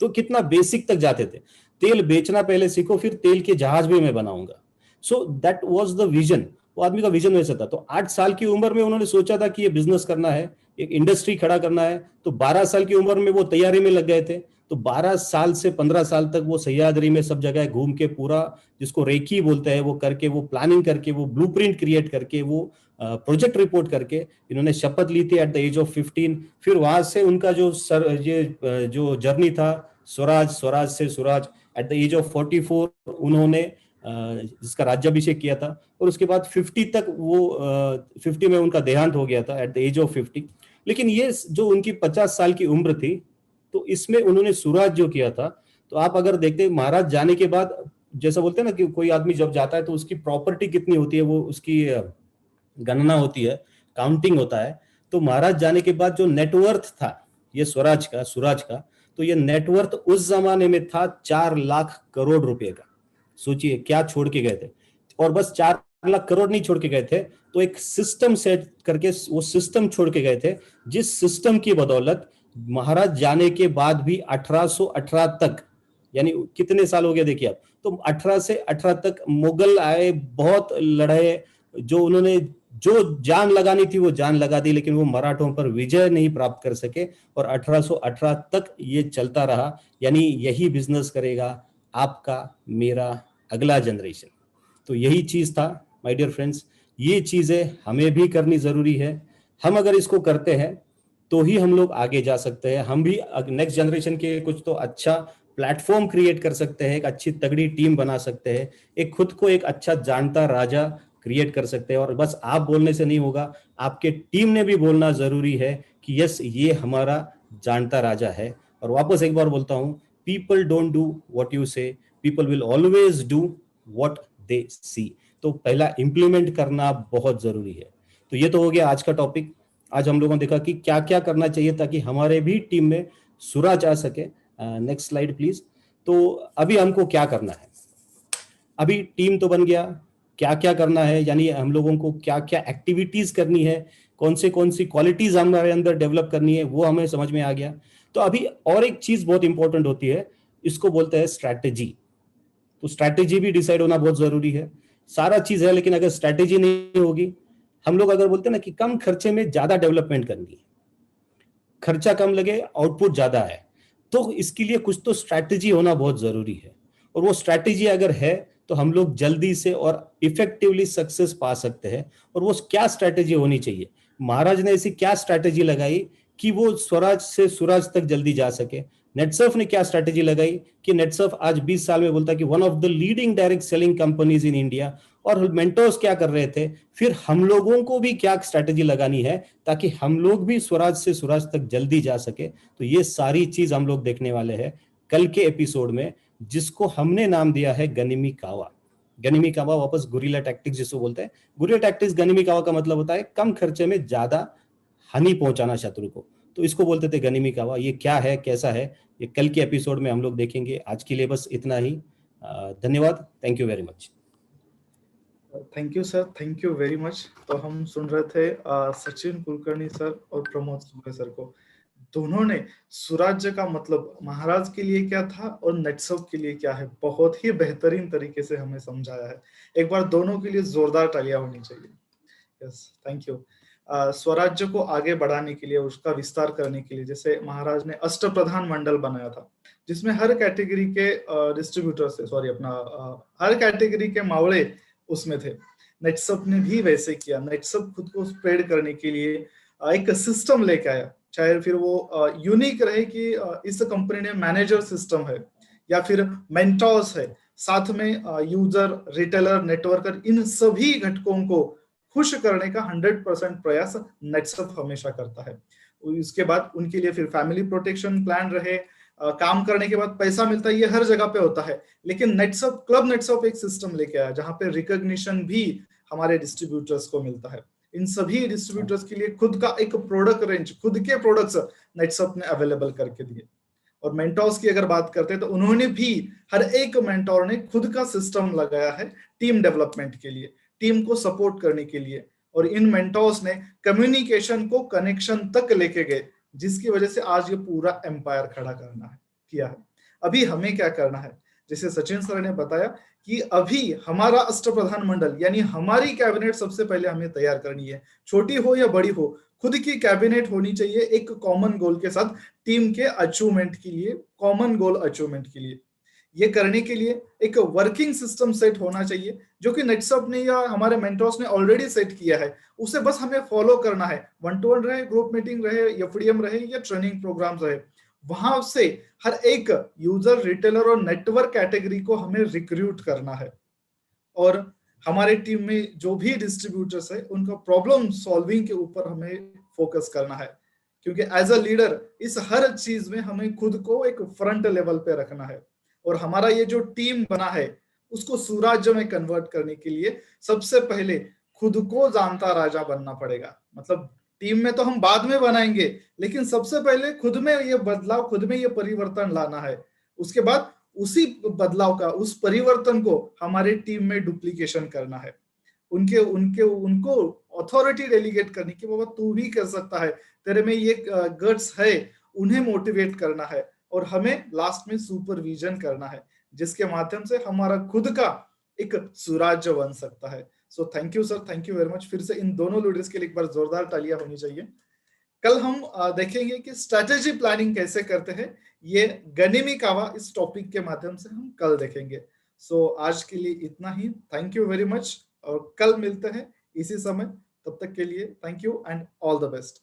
तो कितना बेसिक तक जाते थे, तेल बेचना पहले सीखो, फिर तेल के जहाज भी मैं बनाऊंगा। So that was the vision. वो आदमी का विजन वैसा था। तो 8 साल की उम्र में उन्होंने सोचा था कि ये बिजनेस करना है, एक इंडस्ट्री खड़ा करना है। तो 12 साल की उम्र में वो तैयारी में लग गए थे। तो 12 साल से 15 साल तक वो सह्याद्री में सब जगह घूम के, पूरा जिसको रेकी बोलते हैं वो करके, वो प्लानिंग करके, वो ब्लूप्रिंट क्रिएट करके, वो प्रोजेक्ट रिपोर्ट करके इन्होंने शपथ ली थी एट द एज ऑफ 15। फिर वहां से उनका जो जर्नी था, स्वराज से सुराज, एट द एज ऑफ 44 उन्होंने जिसका राज्याभिषेक किया था। और उसके बाद 50 तक वो 50 में उनका देहांत हो गया था, एट द एज ऑफ 50। लेकिन ये जो उनकी 50 साल की उम्र थी, तो इसमें उन्होंने सुराज जो किया था, तो आप अगर देखते हैं महाराज जाने के बाद, जैसा बोलते हैं ना कि कोई आदमी जब जाता है तो उसकी प्रॉपर्टी कितनी होती है, वो उसकी गणना होती है, काउंटिंग होता है। तो महाराज जाने के बाद जो नेटवर्थ था ये सुराज का, तो ये नेटवर्थ उस जमाने में था 4 लाख करोड़ रुपए का। सोचिए क्या छोड़ के गए थे। और बस 4 लाख करोड़ नहीं छोड़ के गए थे, तो एक सिस्टम सेट करके वो सिस्टम छोड़ के गए थे, जिस सिस्टम की बदौलत महाराज जाने के बाद भी 1818 तक, यानी कितने साल हो गया देखिए आप, तो 18 से 18 तक मुगल आए, बहुत लड़े, जो उन्होंने जो जान लगानी थी वो जान लगा दी, लेकिन वो मराठों पर विजय नहीं प्राप्त कर सके और 1818 तक ये चलता रहा। यानी यही बिजनेस करेगा आपका मेरा अगला जनरेशन। तो यही चीज था माय डियर फ्रेंड्स, ये चीजें हमें भी करनी जरूरी है। हम अगर इसको करते हैं तो ही हम लोग आगे जा सकते हैं, हम भी नेक्स्ट जनरेशन के कुछ तो अच्छा प्लेटफॉर्म क्रिएट कर सकते हैं, एक अच्छी तगड़ी टीम बना सकते हैं, एक खुद को एक अच्छा जानता राजा क्रिएट कर सकते हैं। और बस आप बोलने से नहीं होगा, आपके टीम ने भी बोलना जरूरी है कि यस ये हमारा जानता राजा है। और वापस एक बार बोलता हूं, people don't do what you say, people will always do what they see. तो पहला इंप्लीमेंट करना बहुत जरूरी है। तो ये तो हो गया आज का टॉपिक। आज हम लोगों ने देखा कि क्या क्या करना चाहिए ताकि हमारे भी टीम में सुराज आ सके। Next slide please. तो अभी हमको क्या करना है, अभी टीम तो बन गया, क्या क्या करना है, यानी हम लोगों को क्या क्या एक्टिविटीज करनी है, कौन सी क्वालिटीज हमारे अंदर डेवलप करनी है, वो हमें समझ में आ गया। तो अभी और एक चीज बहुत इंपॉर्टेंट होती है, इसको बोलते हैं स्ट्रैटेजी। तो स्ट्रैटेजी भी डिसाइड होना बहुत जरूरी है। सारा चीज है, लेकिन अगर स्ट्रैटेजी नहीं होगी, हम लोग अगर बोलते हैं ना कि कम खर्चे में ज्यादा डेवलपमेंट करनी है, खर्चा कम लगे आउटपुट ज्यादा है, तो इसके लिए कुछ तो स्ट्रैटेजी होना बहुत जरूरी है। और वो स्ट्रैटेजी अगर है तो हम लोग जल्दी से और इफेक्टिवली सक्सेस पा सकते हैं। और वो क्या स्ट्रैटेजी होनी चाहिए, महाराज ने ऐसी क्या स्ट्रैटेजी लगाई कि वो स्वराज से सुराज तक जल्दी जा सके। नेटसर्फ ने क्या स्ट्रैटेजी लगाई कि नेटसर्फ आज 20 साल में बोलता है कि one of the leading direct selling companies in India. और मेंटोर्स क्या कर रहे थे, फिर हम लोगों को भी क्या स्ट्रैटेजी लगानी है ताकि हम लोग भी स्वराज से सुराज तक जल्दी जा सके। तो ये सारी चीज हम लोग देखने वाले हैं कल के एपिसोड में, जिसको हमने नाम दिया है गनिमी कावा। गनिमी कावा वापस गुरिल्ला टैक्टिक्स जिसको बोलते हैं। गुरिल्ला टैक्टिक्स गनिमी कावा का मतलब होता है कम खर्चे में ज्यादा हानि पहुंचाना शत्रु को। तो इसको बोलते थे गनिमी कावा। ये क्या है, कैसा है, ये कल के एपिसोड में हम लोग देखेंगे। आज के लिए बस इतना ही। धन्यवाद, thank you very much. Thank you sir, thank you very much. तो हम सुन रहे थे सचिन कुलकर्णी सर और प्रमोद सुबे सर को। दोनों ने सुराज्य का मतलब महाराज के लिए क्या था और नेटसर्फ के लिए क्या है, बहुत ही बेहतरीन तरीके से हमें समझाया है। एक बार दोनों के लिए जोरदार तालियां होनी चाहिए। Yes, thank you. स्वराज्य को आगे बढ़ाने के लिए, उसका विस्तार करने के लिए, जैसे महाराज ने अष्टप्रधान मंडल बनाया था जिसमें हर कैटेगरी के डिस्ट्रीब्यूटर से, सॉरी अपना हर कैटेगरी के मावड़े उसमें थे। नेटसर्फ ने भी वैसे किया। नेटसर्फ खुद को स्प्रेड करने के लिए एक सिस्टम लेके आया, चाहे फिर वो यूनिक रहे कि इस कंपनी ने मैनेजर सिस्टम है या फिर मेंटोर्स है, साथ में यूजर, रिटेलर, नेटवर्कर, इन सभी घटकों को खुश करने का 100% प्रयास नेटसर्फ हमेशा करता है। उसके बाद उनके लिए फिर फैमिली प्रोटेक्शन प्लान रहे, काम करने के बाद पैसा मिलता है, ये हर जगह पे होता है। लेकिन नेटसर्फ, क्लब नेटसर्फ एक सिस्टम लेके आया जहां पे रिकॉग्निशन भी हमारे डिस्ट्रीब्यूटर्स को मिलता है। इन सभी डिस्ट्रीब्यूटर्स के लिए खुद का एक प्रोडक्ट रेंज, खुद के प्रोडक्ट्स नेटसर्फ ने अवेलेबल करके दिए। और मेंटोर्स की अगर बात करते हैं तो उन्होंने भी, हर एक मेंटोर ने खुद का सिस्टम लगाया है टीम डेवलपमेंट के लिए, टीम को सपोर्ट करने के लिए। और इन मेंटोर्स ने कम्युनिकेशन को कनेक्शन तक लेके गए, जिसकी वजह से आज ये पूरा एम्पायर खड़ा करना है, किया है। अभी हमें क्या करना है, जैसे सचिन सर ने बताया कि अभी हमारा अष्टप्रधान मंडल यानी हमारी कैबिनेट सबसे पहले हमें तैयार करनी है। छोटी हो या बड़ी हो, खुद की कैबिनेट होनी चाहिए एक कॉमन गोल के साथ, टीम के अचीवमेंट के लिए, कॉमन गोल अचीवमेंट के लिए। ये करने के लिए एक वर्किंग सिस्टम सेट होना चाहिए, जो कि नेटसर्फ ने या हमारे मेंटोर्स ने ऑलरेडी सेट किया है। उसे बस हमें फॉलो करना है। 1-to-1 रहे, ग्रुप मीटिंग रहे, एफडीएम रहे या ट्रेनिंग प्रोग्राम्स रहे, वहां से हर एक यूजर, रिटेलर और नेटवर्क कैटेगरी को हमें रिक्रूट करना है। और हमारे टीम में जो भी डिस्ट्रीब्यूटर्स है, उनका प्रॉब्लम सॉल्विंग के ऊपर हमें फोकस करना है, क्योंकि एज अ लीडर इस हर चीज में हमें खुद को एक फ्रंट लेवल पे रखना है। और हमारा ये जो टीम बना है, उसको सुराज्य में कन्वर्ट करने के लिए सबसे पहले खुद को जानता राजा बनना पड़ेगा। मतलब टीम में तो हम बाद में बनाएंगे, लेकिन सबसे पहले खुद में ये बदलाव, खुद में ये परिवर्तन लाना है। उसके बाद उसी बदलाव का, उस परिवर्तन को हमारे टीम में डुप्लीकेशन करना है। उनको अथॉरिटी डेलीगेट करनी कि बाबा तू भी कर सकता है, तेरे में ये गट्स है, उन्हें मोटिवेट करना है। और हमें लास्ट में सुपरविजन करना है, जिसके माध्यम से हमारा खुद का एक सुराज्य बन सकता है। So thank you sir, thank you very much. फिर से इन दोनों लीडर्स के लिए एक बार जोरदार तालियां होनी चाहिए। कल हम देखेंगे कि स्ट्रेटेजी प्लानिंग कैसे करते हैं, ये गनिमी कावा इस टॉपिक के माध्यम से हम कल देखेंगे। सो आज के लिए इतना ही, थैंक यू वेरी मच, और कल मिलते हैं इसी समय। तब तक के लिए thank you and all the best.